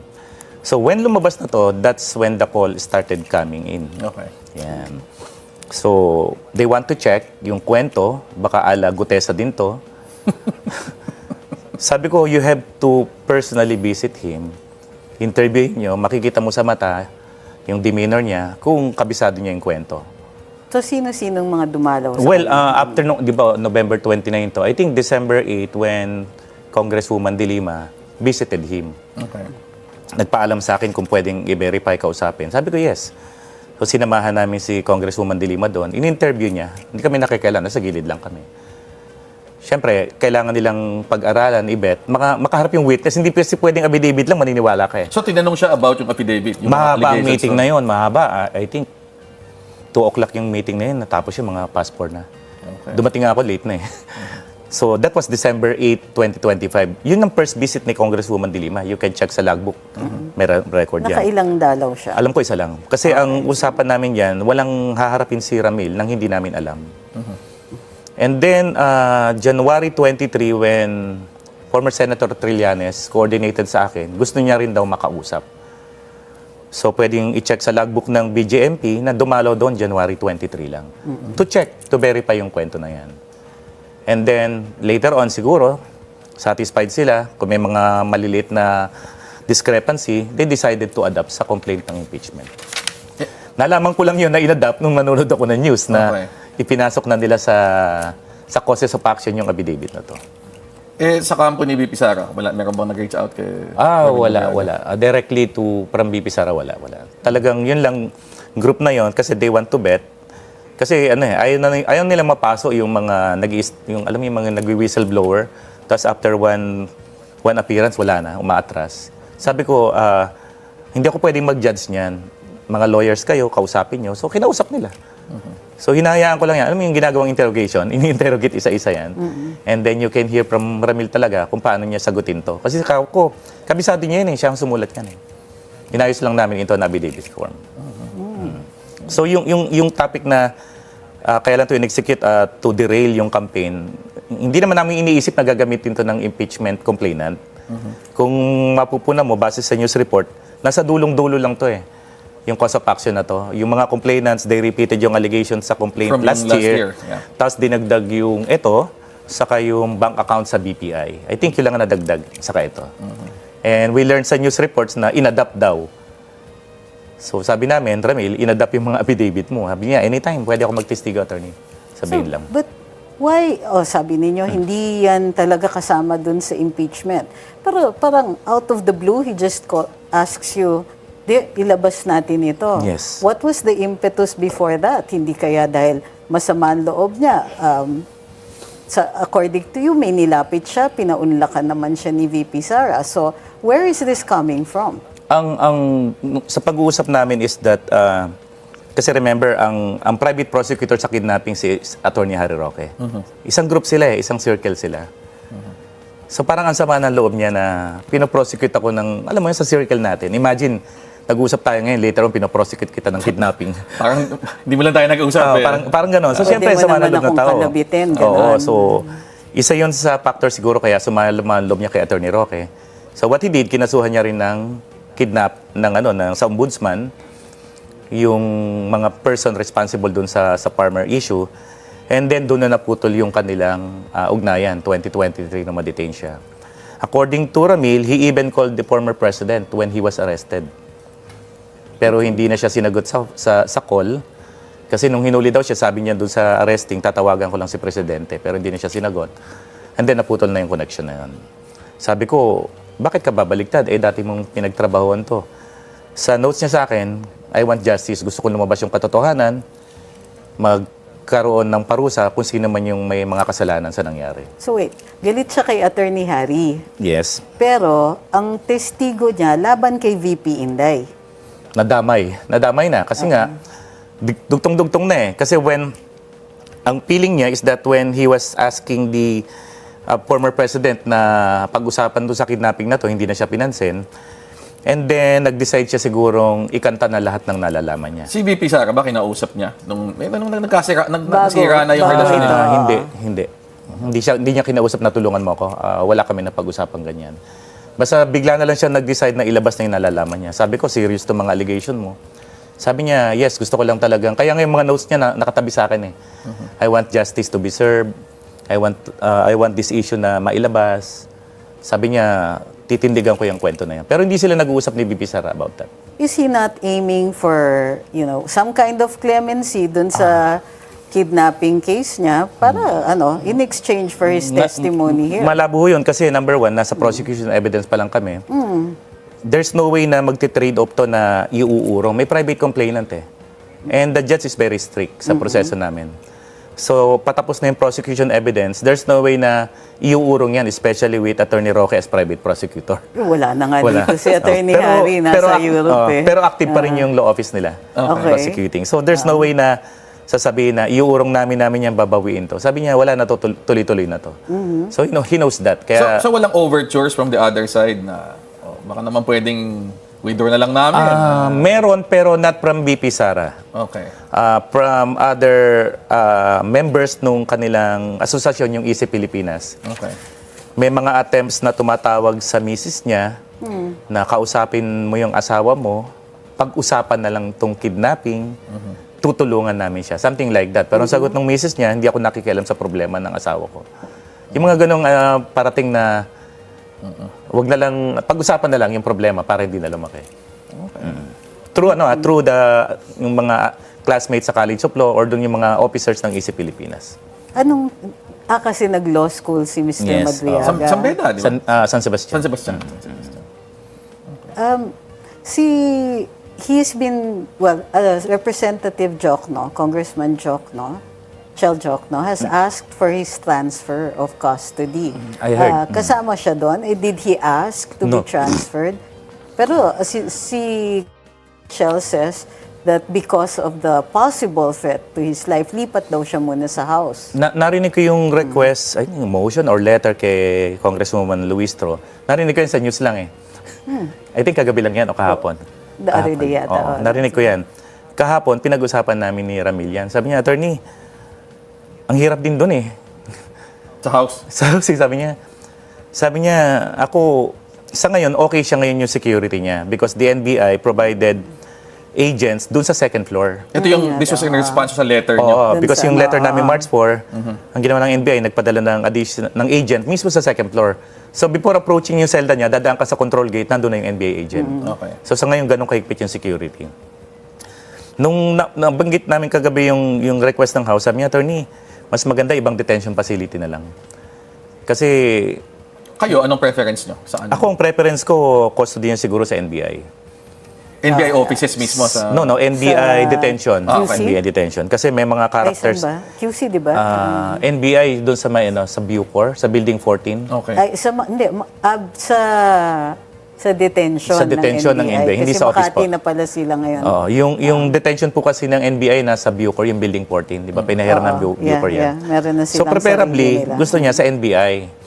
So, when lumabas na to, that's when the call started coming in. Okay. Yan. So, they want to check yung kwento, baka ala Gutesa din to. Sabi ko, you have to personally visit him, interviewin nyo, makikita mo sa mata yung demeanor niya kung kabisado niya yung kwento. So, sino-sinong mga dumalaw sa Well, after, di ba, November 29 to, I think December 8 when Congresswoman De Lima visited him. Okay. Nagpaalam sa akin kung pwedeng i-verify kausapin. Sabi ko, yes. So, sinamahan namin si Congresswoman De Lima doon. In-interview niya. Hindi kami nakikailan. Nasa gilid lang kami. Siyempre, kailangan nilang pag-aralan, i-bet. Makaharap yung witness. Hindi pwedeng affidavit lang, maniniwala ka eh. So, tinanong siya about yung affidavit? Yung Mahaba ang meeting na yun. Mahaba. I think 2 o'clock yung meeting na yun. Natapos yung mga passport na. Okay. Dumating nga ako late na eh. So, that was December 8, 2025. Yun ang first visit ni Congresswoman De Lima. You can check sa logbook. May record yan. Nakailang dalaw siya? Alam ko isa lang. Kasi ang usapan namin yan, walang haharapin si Ramil nang hindi namin alam. And then, January 23, when former Senator Trillanes coordinated sa akin, gusto niya rin daw makausap. So, pwedeng i-check sa logbook ng BJMP na dumalaw doon January 23 lang. To check, to verify yung kwento na yan. And then, later on siguro, satisfied sila. Kung may mga maliliit na discrepancy, they decided to adapt sa complaint ng impeachment. Nalaman ko lang yun na in-adapt nung nanonood ako ng news na ipinasok na nila sa causes of action yung affidavit na to. Sa kampo ni VP Sara, meron bang nag-reach out kay... Wala. Directly from BP Sara, wala. Talagang yun lang, group na yon kasi they want to bet. Kasi ayaw nila mapaso yung mga yung mga nagwi-whistleblower. Tapos after one appearance, wala na, umaatras. Sabi ko, hindi ako pwedeng mag-judge niyan. Mga lawyers kayo, kausapin nyo. So, kinausap nila. So, hinahayaan ko lang yan. Alam mo yung ginagawang interrogation? Ini-interrogate isa-isa yan. And then you can hear from Ramil talaga kung paano niya sagutin to. Kasi kabisado niya yun eh. Siya ang sumulat yan eh. Inayos lang namin ito na affidavit form. So, yung topic na kailan to in-execute to derail yung campaign, hindi naman namin iniisip na gagamitin to ng impeachment complainant. Kung mapupuna mo, base sa news report, nasa dulong-dulo lang to eh. Yung cause of action na to. Yung mga complainants, they repeated yung allegations sa complaint From last year. Yeah. Tapos dinagdag yung ito, saka yung bank account sa BPI. I think yun lang ang nadagdag, saka ito. And we learned sa news reports na in-adapt daw. So sabi namin, Ramil, in-adapt yung mga affidavit mo. Sabi niya, anytime, pwede ako mag-testigo, attorney. Sabihin lang. But why, sabi ninyo, hindi yan talaga kasama dun sa impeachment. Pero parang out of the blue, he just asks you, ilabas natin ito. Yes. What was the impetus before that? Hindi kaya dahil masama ang loob niya? According to you, may nilapit siya, pinaunlakan naman siya ni VP Sara. So, where is this coming from? Sa pag-uusap namin is that, kasi remember, ang private prosecutor sa kidnapping si Attorney Harry Roque. Isang group sila isang circle sila. So parang ang sama ng loob niya na pinoprosecute ako ng, alam mo yun, sa circle natin. Imagine, nag-uusap tayo ngayon, later on, pinoprosecute kita ng kidnapping. Parang, hindi mo lang tayo nag-uusap Parang gano'n. So, siyempre, sama ng loob ng tao. Oo, so, isa yun sa factor siguro kaya sumama ang loob niya kay Attorney Roque. So, what he did, kinasuhan niya rin ng sa ombudsman, yung mga person responsible dun sa farmer issue. And then, doon na naputol yung kanilang ugnayan, 2023 na ma-detain siya. According to Ramil, he even called the former president when he was arrested. Pero hindi na siya sinagot sa call. Kasi nung hinuli daw siya, sabi niya doon sa arresting, tatawagan ko lang si presidente. Pero hindi na siya sinagot. And then naputol na yung connection na yun. Sabi ko, bakit ka babaligtad? Dati mong pinagtrabahoan to. Sa notes niya sa akin, I want justice. Gusto ko lumabas yung katotohanan. Magkaroon ng parusa kung sino man yung may mga kasalanan sa nangyari. So wait, galit siya kay Attorney Harry. Yes. Pero, ang testigo niya, laban kay VP Inday. Nadamay na. Kasi nga, dugtong-dugtong na eh. Kasi ang feeling niya is that when he was asking the former president na pag-usapan doon sa kidnapping na to, hindi na siya pinansin. And then, nag-decide siya sigurong ikanta na lahat ng nalalaman niya. Si VP Sara ba kinausap niya? Nung nagkasira na yung relasyon nila? Hindi. Hindi niya kinausap na tulungan mo ako. Wala kami na pag-usapan ganyan. Basta bigla na lang siya nag-decide na ilabas na yung nalalaman niya. Sabi ko, serious to mga allegation mo. Sabi niya, yes, gusto ko lang talagang. Kaya nga yung mga notes niya nakatabi sa akin eh. I want justice to be served. I want this issue na mailabas. Sabi niya, titindigan ko yung kwento na yan. Pero hindi sila nag-uusap ni VP Sara about that. Is he not aiming for, some kind of clemency dun sa kidnapping case niya para, in exchange for his testimony here? Malabo yun kasi number one, nasa prosecution evidence pa lang kami. There's no way na magti-trade off to na iuurong. May private complainant eh. And the judge is very strict sa proseso namin. So, patapos na yung prosecution evidence, there's no way na iuurong yan, especially with Attorney Roque as private prosecutor. Wala na nga dito si Attorney Harry, nasa Europe eh. Pero active pa rin yung law office nila, prosecuting. So, there's no way na sasabihin na iuurong namin yan, babawiin to. Sabi niya, wala na to, tuloy-tuloy na to. So, he knows that. Kaya, so walang overtures from the other side na baka naman pwedeng withdraw na lang namin? Meron, pero not from VP Sara. Okay. From other members nung kanilang asosasyon, yung EC Pilipinas. Okay. may mga attempts na tumatawag sa misis niya na kausapin mo yung asawa mo, pag-usapan na lang tong kidnapping, tutulungan namin siya. Something like that. Pero ang sagot ng misis niya, hindi ako nakikialam sa problema ng asawa ko. Yung mga ganong parating na wag na lang, pag-usapan na lang yung problema para hindi na lumaki. Through yung mga classmates sa College of Law or dun yung mga officers ng EC Pilipinas. Kasi nag-law school si Mr. Yes. Madriaga. San Beda, di ba? San Sebastian. San Sebastian. He's been, Representative Jokno, Congressman Jokno, Chel Jokno, has asked for his transfer of custody. I heard. Kasama siya doon. Did he ask to be transferred? Pero si Chel says that because of the possible threat to his life, lipat daw siya muna sa house. Narinig ko yung request, I think motion or letter kay Congresswoman Luistro. Narinig ko yun sa news lang eh. I think kagabi lang yan o kahapon. The other day yata. Oo, narinig ko yan. Kahapon, pinag-usapan namin ni Ramil yan. Sabi niya, attorney, ang hirap din doon eh. Sa house? Sa house, sabi niya, ako, sa ngayon, okay siya ngayon yung security niya because the NBI provided agents doon sa second floor. Ito yung, this was in response sa letter niyo. Oo, because yung letter namin March 4, ang ginawa ng NBI, nagpadala ng addition ng agent mismo sa second floor. So before approaching yung selda niya, dadaan ka sa control gate, nandun na yung NBI agent. Okay. So sa ngayon, ganun kahigpit yung security. Nung nabanggit namin kagabi yung request ng house, sabi niya, attorney, mas maganda ibang detention facility na lang. Kasi... Kayo, anong preference nyo? Saan? Ako, ang preference ko, custody yan siguro sa NBI. NBI offices mismo sa... No, NBI detention. QC? NBI detention. Kasi may mga characters. Ay, saan ba? QC, di ba? NBI doon sa may sa Bucor, sa Building 14. Okay. Ay, sa detention, Sa detention ng NBI, hindi kasi sa office Makati po. na pala sila ngayon. Oo, yung detention po kasi ng NBI nasa Bucor, yung Building 14, di ba? Pinahiram ng Bucor yan. Meron na So silang preferably, sarili nila. gusto niya sa NBI.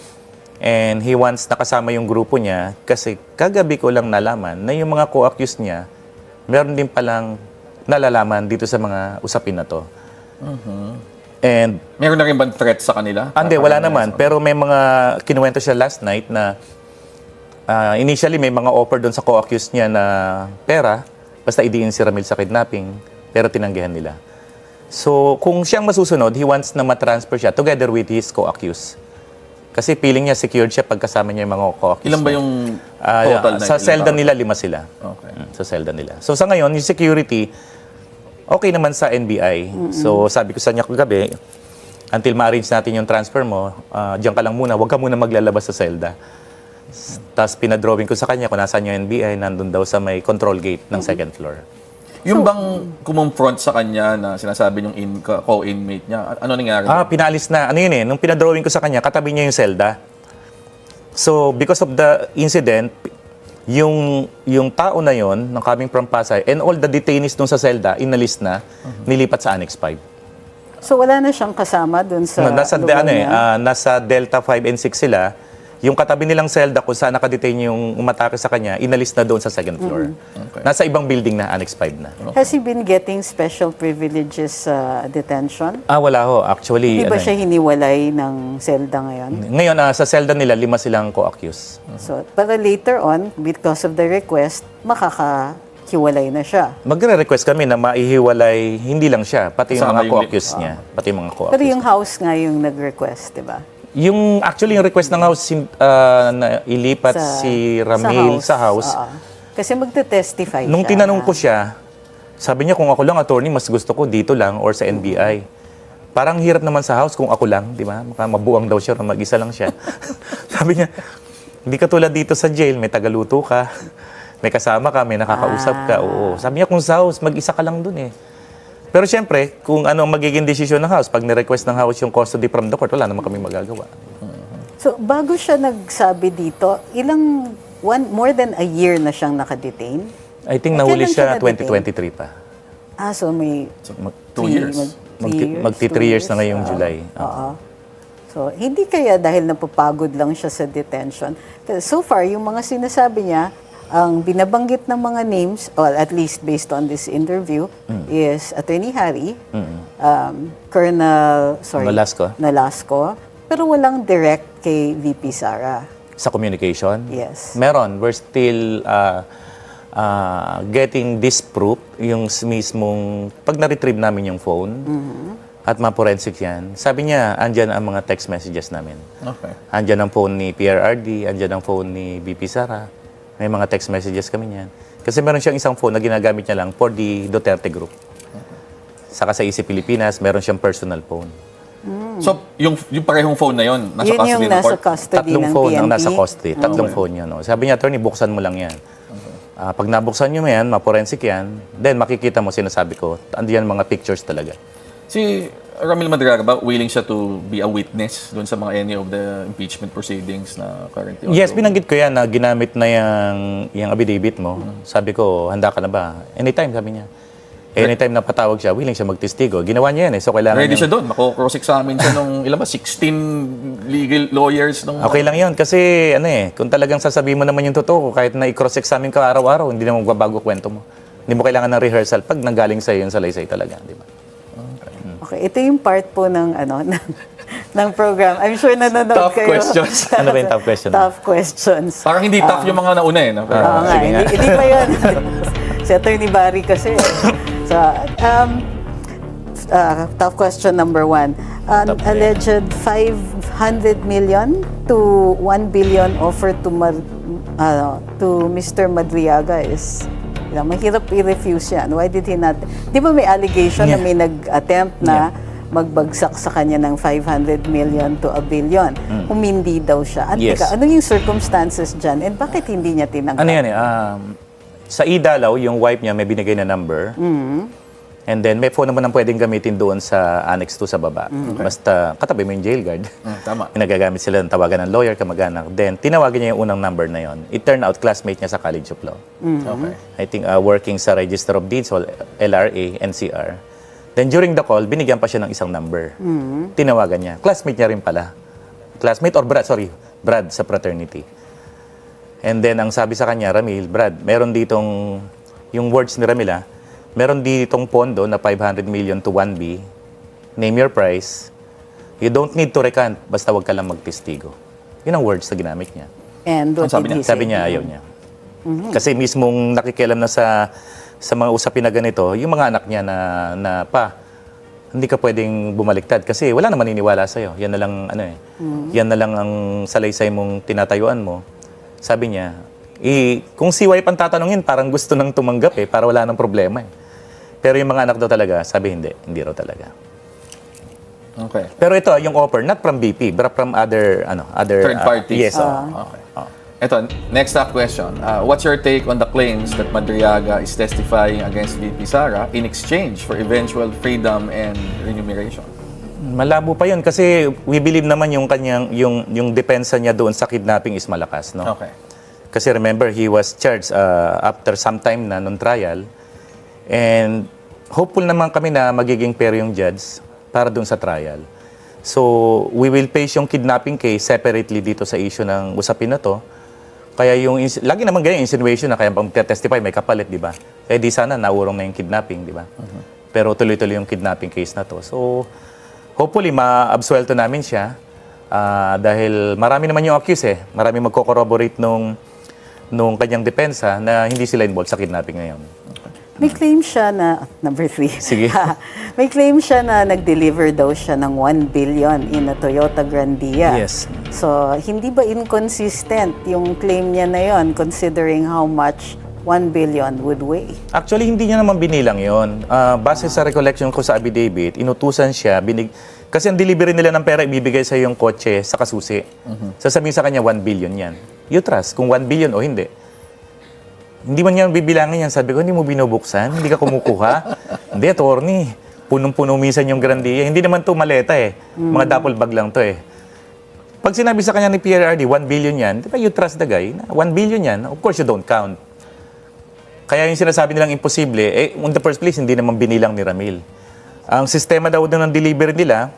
And he wants nakasama yung grupo niya kasi kagabi ko lang nalaman na yung mga co-accused niya, meron din palang nalalaman dito sa mga usapin na to. And meron na rin bang threat sa kanila? hindi, wala naman. Pero may mga kinuwento siya last night na initially may mga offer doon sa co-accused niya na pera, basta idiin si Ramil sa kidnapping, pero tinanggihan nila. So, kung siyang masusunod, he wants na matransfer siya together with his co-accused. Kasi feeling niya secured siya pagkasama niya yung mga co-accused. Ilan ba yung total na? Sa selda nila, 5 sila. Okay. Sa selda nila. So sa ngayon, yung security, okay naman sa NBI. So sabi ko sa niya kagabi, until ma-arrange natin yung transfer mo, diyan ka lang muna, huwag ka muna maglalabas sa selda. Tapos pinadrawing ko sa kanya kung nasaan yung NBI, nandun daw sa may control gate ng second floor. Yung bang kumumfront sa kanya na sinasabi yung co-inmate niya, ano nangyari? Pinalis na. Ano yun eh, nung pinadrawing ko sa kanya, katabi niya yung selda. So, because of the incident, yung tao na yon ng coming from Pasay and all the detainees dun sa selda, inalis na, nilipat sa Annex 5. So wala na siyang kasama dun sa lugar niya? Nasa Delta 5 and 6 sila. Yung katabi nilang selda kung saan nakadetain yung umatake sa kanya, inalis na doon sa second floor. Okay. Nasa ibang building na, Annex 5 na. Has he been getting special privileges sa detention? Wala ho. Actually, Hindi ba siya hiniwalay ng selda ngayon? Ngayon, sa selda nila, 5 silang co-accused. So, para later on, because of the request, makakahiwalay na siya. Magre-request kami na maihiwalay, hindi lang siya, pati yung mga co-accused niya. Pati yung mga co-accused. Pero yung house nga yung nag-request, di ba? Actually, yung request ng house, na ilipat si Ramil sa house. Kasi magte-testify Nung siya. tinanong ko siya, sabi niya kung ako lang, attorney, mas gusto ko dito lang or sa NBI. Parang hirap naman sa house kung ako lang, di ba? Mabuang daw siya, mag-isa lang siya. Sabi niya, hindi ka tulad dito sa jail, may tagaluto ka, may kasama ka, may nakakausap ka. Oo. Sabi niya, kung sa house, mag-isa ka lang dun eh. Pero siyempre, kung ano ang magiging desisyon ng house, pag ni-request ng house yung custody from the court, wala naman kami magagawa. So, bago siya nagsabi dito, more than a year na siyang nakadetain? I think nahuli Kailan siya na-detain? 2023 pa. So may... 2 years. Magti 3 years na ngayong July. So, hindi kaya dahil napapagod lang siya sa detention? So far, yung mga sinasabi niya, ang binabanggit ng mga names, well, at least based on this interview, is Attorney Harry, Colonel Nolasco. Pero walang direct kay VP Sara. Sa communication? Yes. Meron. We're still getting this proof, yung mismong, pag na-retrieve namin yung phone, at ma-forensic yan, sabi niya, andyan ang mga text messages namin. Okay. Andyan ang phone ni PRRD, andyan ang phone ni VP Sara. May mga text messages kami niyan. Kasi meron siyang isang phone na ginagamit niya lang for the Duterte Group. Saka sa Easy Pilipinas, meron siyang personal phone. So, yung parehong phone na yon nasa Yun custody yung ng nasa court? custody Tatlong ng phone PNP. ang nasa custody. Tatlong phone yun. No? Sabi niya, attorney, buksan mo lang yan. Pag nabuksan niyo yan, ma-forensic yan, then makikita mo, sinasabi ko, andiyan mga pictures talaga. Si Ramil Madriaga ba, willing siya to be a witness doon sa mga any of the impeachment proceedings na currently Yes, ongoing? binanggit ko yan na ginamit na yung affidavit mo. Sabi ko, handa ka na ba? Anytime, sabi niya. Anytime na patawag siya, willing siya magtestigo. Ginawa niya yan eh. So, kailangan Ready niya- siya doon. Mako-cross-examine siya nung, ilan ba, 16 legal lawyers nung... Okay lang yun. Kasi, kung talagang sasabihin mo naman yung totoo, kahit na i-cross-examine ka araw-araw, hindi na magbabago kwento mo. Hindi mo kailangan ng rehearsal pag nanggaling sa'yo yung salaysay talaga. Di ba? Okay, ito yung part po ng ng program. I'm sure nanonood Tough kayo. questions. Ano ba yung tough question? Tough questions. Parang hindi tough yung mga nauna eh. No? Oo nga, sige nga. hindi pa yun. Si Attorney Barry kasi. So, tough question number 1. An alleged 500 million to 1 billion offer to Mr. Madriaga is mahirap i-refuse yan. Why did he not? Di ba may allegation na may nag-attempt na magbagsak sa kanya ng 500 million to 1 billion? Humindi daw siya. Yes. Teka, ano yung circumstances dyan? And bakit hindi niya tinanggap? Ano yan sa e-dalaw, yung wife niya may binigay na number. And then may phone naman ang pwedeng gamitin doon sa Annex 2 sa baba. Basta katabi mo yung jail guard. Tama. Nagagamit sila ng tawagan ng lawyer, kamag-anak. Then tinawagan niya yung unang number na yon. It turned out classmate niya sa College of Law. Okay. I think working sa Register of Deeds o LRA, NCR. Then during the call, binigyan pa siya ng isang number. Tinawagan niya. Classmate niya rin pala. Classmate or Brad, sorry. Brad sa fraternity. And then ang sabi sa kanya, Ramil, Brad, meron ditong, yung words ni Ramil meron ditong pondo na 500 million to 1B. Name your price. You don't need to recant, basta wag ka lang magtestigo. Yun ang words na ginamit niya. And what did he say? Sabi niya, ayaw niya. Kasi mismong nakikialam na sa mga usapin na ganito, yung mga anak niya na hindi ka pwedeng bumaliktad kasi wala naman maniniwala sa'yo. Yan na lang, yan na lang ang salaysay mong tinatayuan mo. Sabi niya, kung si wife ang tatanungin, parang gusto nang tumanggap para wala nang problema Pero yung mga anak daw talaga, sabi hindi raw talaga. Okay. Pero ito, yung offer, not from BP, but from other Third parties. Yes. Okay. Ito, next up question. What's your take on the claims that Madriaga is testifying against VP Sara in exchange for eventual freedom and remuneration? Malabo pa yun kasi we believe naman yung kanyang yung depensa niya doon sa kidnapping is malakas, no? Okay. Kasi remember, he was charged after some time na non trial. And hopeful naman kami na magiging fair yung judge para doon sa trial. So, we will face yung kidnapping case separately dito sa issue ng usapin na to. Kaya lagi naman ganyan insinuation na kaya pang testify may kapalit, di ba? Eh di sana naurong na yung kidnapping, di ba? Pero tuloy-tuloy yung kidnapping case na to. So, hopefully ma-absuelto namin siya dahil marami naman yung accused Marami magko-corroborate nung kanyang depensa na hindi sila involved sa kidnapping ngayon. May claim siya na, number 3. Sige. May claim siya na nag-deliver daw siya ng 1 billion in a Toyota Grandia. Yes. So, hindi ba inconsistent yung claim niya na yon considering how much 1 billion would weigh? Actually, hindi niya naman binilang yon. Base sa recollection ko sa affidavit, inutusan siya, kasi ang delivery nila ng pera, ibibigay sa yung kotse sa kasusi. Sasabihin sa kanya, 1 billion yan. You trust kung 1 billion o hindi. Hindi man niya bibilangin yan. Sabi ko, hindi mo binubuksan? Hindi ka kumukuha? Hindi, attorney. Punong-puno minsan yung Grandia. Hindi naman to maleta Mga duffel bag lang to Pag sinabi sa kanya ni PRRD, 1 billion yan, di ba you trust the guy? 1 billion yan, of course you don't count. Kaya yung sinasabi nilang imposible, in the first place, hindi naman binilang ni Ramil. Ang sistema daw ng delivery nila,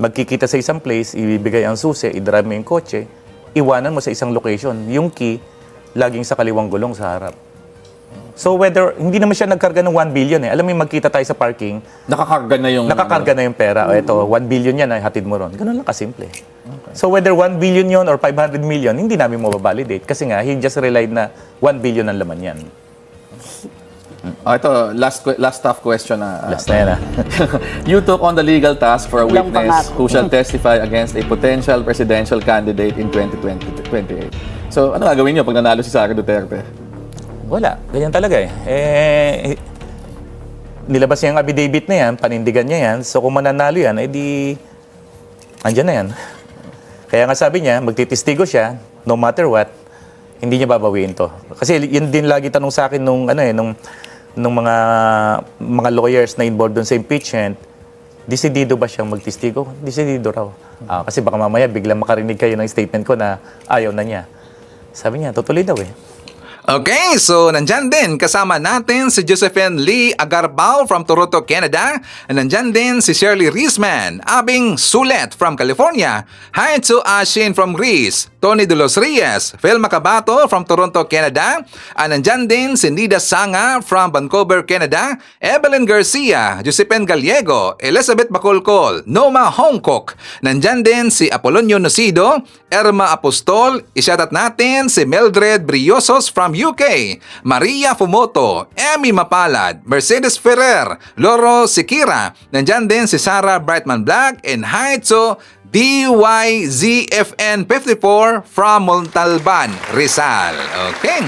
magkikita sa isang place, ibibigay ang susi, i-drive mo yung kotse, iwanan mo sa isang location. Yung key, laging sa kaliwang gulong sa harap. So whether, hindi naman siya nagkarga ng 1 billion eh. Alam mo yung magkita tayo sa parking, Nakakarga na yung... nakakarga na yung pera. O ito, 1 billion yan ay hatid mo ron. Ganun lang kasimple. So whether 1 billion yon or 500 million, hindi namin mababalidate. Kasi nga, he just relied na 1 billion ang laman yan. Ito, last tough question na. Last na yan You took on the legal task for a Ilang witness pangako. who shall testify against a potential presidential candidate in 2028. So, ano gagawin niyo pag nanalo si Sara Duterte? Wala. Ganyan talaga eh. Nilabas niya yung affidavit na yan, panindigan niya yan. So kung mananalo yan, edi andyan na yan. Kaya nga sabi niya, magtitistigo siya, no matter what, hindi niya babawiin to. Kasi yun din lagi tanong sa akin nung mga lawyers na involved dun sa impeachment, desidido ba siyang magtistigo? Desidido raw. Kasi baka mamaya biglang makarinig kayo ng statement ko na ayaw na niya. Sabi niya, tutuloy daw eh. Okay, so nandyan din kasama natin si Josephine Lee Agarbao from Toronto, Canada. Nandyan din si Shirley Riesman, Abing Sulet from California. Hi to Ashin from Greece. Tony De Los Reyes, Phil Macabato from Toronto, Canada. Nandyan din si Nida Sanga from Vancouver, Canada. Evelyn Garcia, Josephine Gallego, Elizabeth Bacolcol, Noma Hongkok. Nandyan din si Apolonio Nocido, Erma Apostol. Isyatat natin si Mildred Briosos from UK, Maria Fumoto, Emmy Mapalad, Mercedes Ferrer, Loro Sikira. Nandyan din si Sarah Brightman Black, and hi to DYZFN54 from Montalban, Rizal. Okay.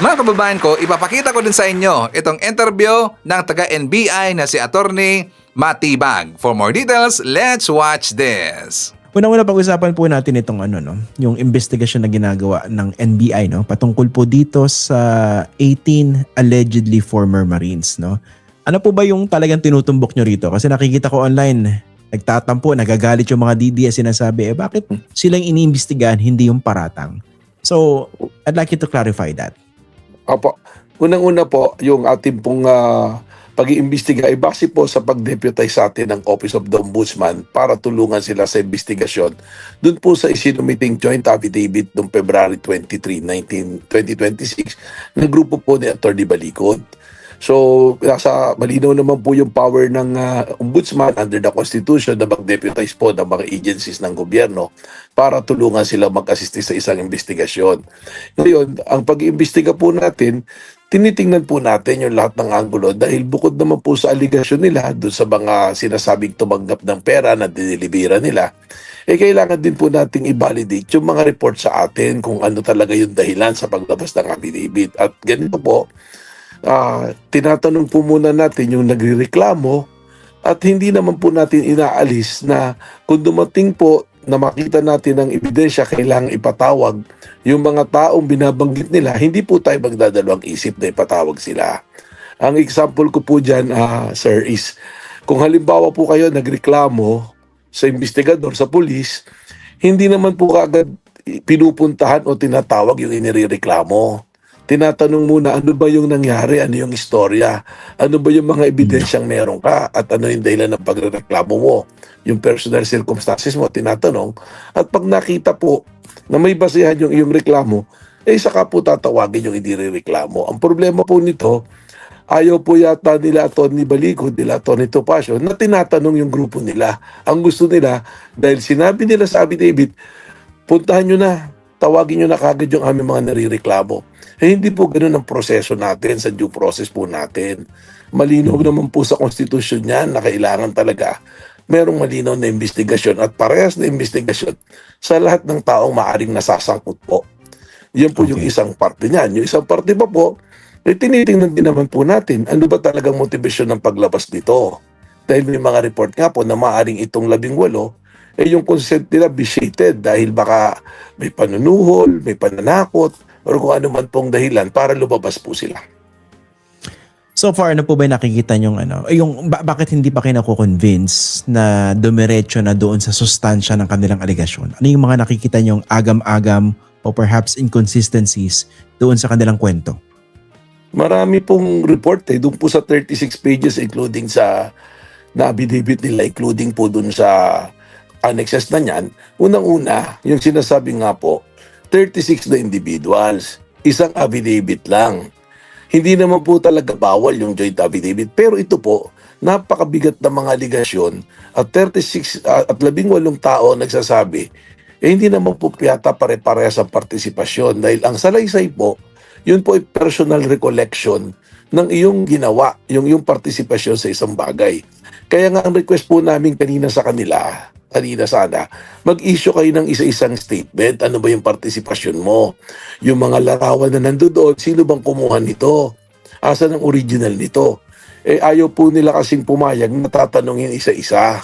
Mga kababayan ko, ipapakita ko din sa inyo itong interview ng taga-NBI na si Attorney Matibag. For more details, let's watch this. Unang-una pag-usapan po natin itong yung investigasyon na ginagawa ng NBI patungkol po dito sa 18 allegedly former Marines Ano po ba yung talagang tinutumbok nyo rito? Kasi nakikita ko online, nagtatampo, nagagalit yung mga DDS, sinasabi, bakit silang iniimbestigahan, hindi yung paratang? So, I'd like you to clarify that. Opo. Unang-una po, yung ating pong pag-iimbestiga ay base po sa pag-deputize sa atin ng Office of the Ombudsman para tulungan sila sa investigasyon. Doon po sa isinumiting joint affidavit noong February 23, 2026 ng grupo po ni Atty. Balicod. So, nasa malinaw naman po yung power ng Ombudsman under the Constitution na mag-deputize po ng mga agencies ng gobyerno para tulungan sila mag-assist sa isang investigasyon. Ngayon, ang pag-iimbestiga po natin, tinitingnan po natin yung lahat ng anggulo dahil bukod naman po sa aligasyon nila doon sa mga sinasabing tumanggap ng pera na dinilibira nila, kailangan din po nating i-validate yung mga report sa atin kung ano talaga yung dahilan sa paglabas ng affidavit. At ganito po, tinatanong po muna natin yung nagrereklamo at hindi naman po natin inaalis na kung dumating po na makita natin ang ebidensya, kailangang ipatawag yung mga taong binabanggit nila. Hindi po tayo magdadalawang isip na ipatawag sila. Ang example ko po dyan, sir, is kung halimbawa po kayo nagreklamo sa investigador, sa pulis, hindi naman po agad pinupuntahan o tinatawag yung inireklamo. Tinatanong muna, ano ba yung nangyari? Ano yung istorya? Ano ba yung mga ebidensyang meron ka? At ano yung dahilan ng pagreklamo mo? Yung personal circumstances mo, tinatanong. At pag nakita po na may basehan yung iyong reklamo, saka po tatawagin yung inireklamo. Ang problema po nito, ayaw po yata nila Atty. Balicod, nila Atty. Topacio, na tinatanong yung grupo nila. Ang gusto nila, dahil sinabi nila sa affidavit, puntahan nyo na, tawagin nyo na kagad yung aming mga narireklamo. Hindi po ganun ang proseso natin sa due process po natin. Malinaw naman po sa konstitusyon yan na kailangan talaga merong malinaw na investigasyon at parehas na investigasyon sa lahat ng taong maaring nasasangkot po. Yan po yung isang parte niyan. Yung isang parte pa po, tinitingnan din naman po natin ano ba talagang motivasyon ng paglabas nito. Dahil may mga report nga po na maaring itong 18, yung consent nila vitiated dahil baka may panunuhol, may pananakot, o kung ano man pong dahilan para lumabas po sila. So far, ano po ba yung nakikita nyong bakit hindi pa kayo nakukonvince na dumiretso na doon sa sustansya ng kanilang aligasyon? Ano yung mga nakikita nyong agam-agam o perhaps inconsistencies doon sa kanilang kwento? Marami pong report doon po sa 36 pages including sa na-affidavit nila, including po doon sa annexes na niyan. Unang-una, yung sinasabi nga po, 36 na individuals, isang affidavit lang. Hindi naman po talaga bawal yung joint affidavit. Pero ito po, napakabigat na mga aligasyon at 36 at 18 tao nagsasabi, hindi naman po yata pare-parehas ang partisipasyon dahil ang salaysay po, yun po ay personal recollection ng iyong ginawa, yung partisipasyon sa isang bagay. Kaya nga ang request po namin kanina sa kanila, kanina sana, mag-issue kayo ng isa-isang statement. Ano ba yung partisipasyon mo? Yung mga larawan na nandoon, sino bang kumuha nito? Asan ang original nito? Ayaw po nila kasing pumayag na tatanungin isa-isa.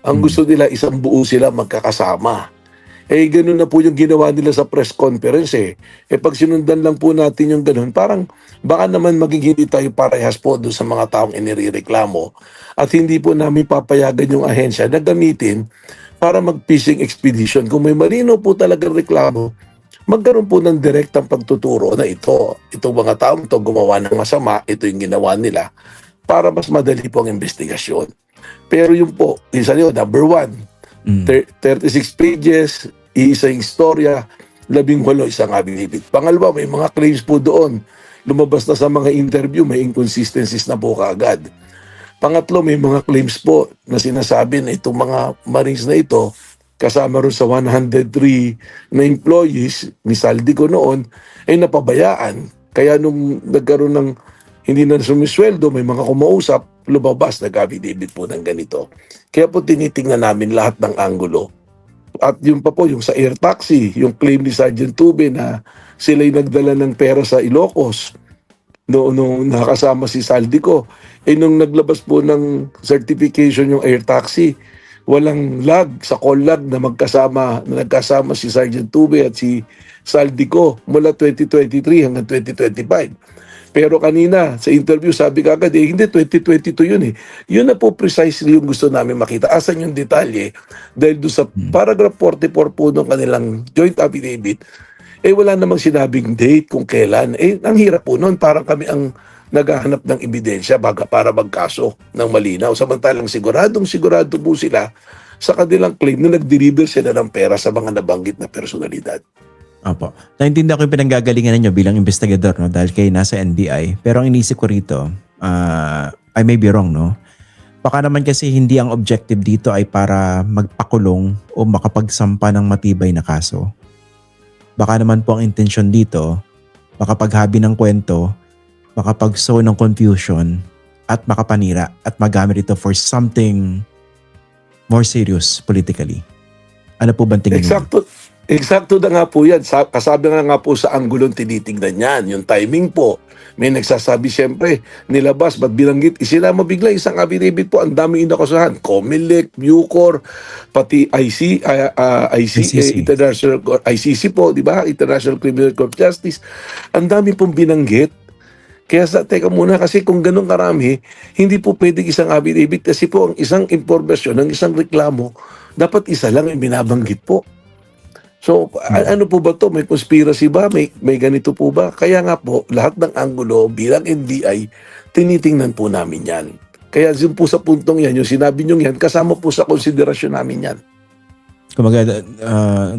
Ang gusto nila, isang buo sila magkakasama. Ganun na po yung ginawa nila sa press conference pag sinundan lang po natin yung ganun, parang baka naman maging hindi tayo parehas po doon sa mga taong inireklamo at hindi po namin papayagan yung ahensya na gamitin para mag-fishing expedition. Kung may malino po talagang reklamo, magkaroon po ng direktang pagtuturo na itong mga taong ito gumawa ng masama, ito yung ginawa nila para mas madali po ang investigasyon. Pero yung po, isa yun, number 1, 36 pages, iisang istorya, 18 isang affidavit. Pangalawa, may mga claims po doon. Lumabas na sa mga interview, may inconsistencies na po kaagad. Pangatlo, may mga claims po na sinasabi na itong mga Marines na ito, kasama rin sa 103 na employees ni Saldico noon, ay napabayaan. Kaya nung nagkaroon ng hindi na sumisweldo, may mga kumausap, lumabas, nag-affidavit po ng ganito. Kaya po tinitingnan namin lahat ng anggulo. At yun pa po, yung sa air taxi, yung claim ni Sergeant Tube na sila'y nagdala ng pera sa Ilocos nung nakasama si Saldico. Nung naglabas po ng certification yung air taxi, walang lag sa call lag na nagkasama si Sergeant Tube at si Saldico mula 2023 hanggang 2025. Pero kanina, sa interview, sabi kagad, hindi, 2022 yun . Yun na po precisely yung gusto namin makita. Asan yung detalye? Dahil doon sa paragraph 44 po ng kanilang joint affidavit, wala namang sinabing date kung kailan. Ang hirap po noon, parang kami ang naghahanap ng ebidensya para magkaso ng malinaw. Samantalang sigurado po sila sa kanilang claim na nag-deliver sila ng pera sa mga nabanggit na personalidad. Opo. Naintindihan ko yung pinanggagalingan ninyo bilang investigador, no? Dahil kayo nasa NBI. Pero ang inisip ko rito, I may be wrong, no? Baka naman kasi hindi ang objective dito ay para magpakulong o makapagsampa ng matibay na kaso. Baka naman po ang intensyon dito, makapaghabi ng kwento, makapag-sow ng confusion, at makapanira at magamit ito for something more serious politically. Ano po ba tingin niyo? Eksakto na nga po yan. Kasabi nga po sa anggulong tinitignan yan. Yung timing po. May nagsasabi siyempre, nilabas, ba't binanggit? Isinama bigla isang affidavit po. Ang dami inakasahan. COMELEC, Bucor, pati ICC po, di ba? International Criminal Court of Justice. Ang dami pong binanggit. Kaya teka muna, kasi kung ganun karami, hindi po pwedeng isang affidavit kasi po ang isang impormasyon, ang isang reklamo, dapat isa lang yung binabanggit po. So, ano po ba to? May conspiracy ba? May ganito po ba? Kaya nga po, lahat ng anggulo bilang NBI, tinitingnan po namin yan. Kaya yun po sa puntong yan, yung sinabi nyo yan, kasama po sa konsiderasyon namin yan. Kumaga,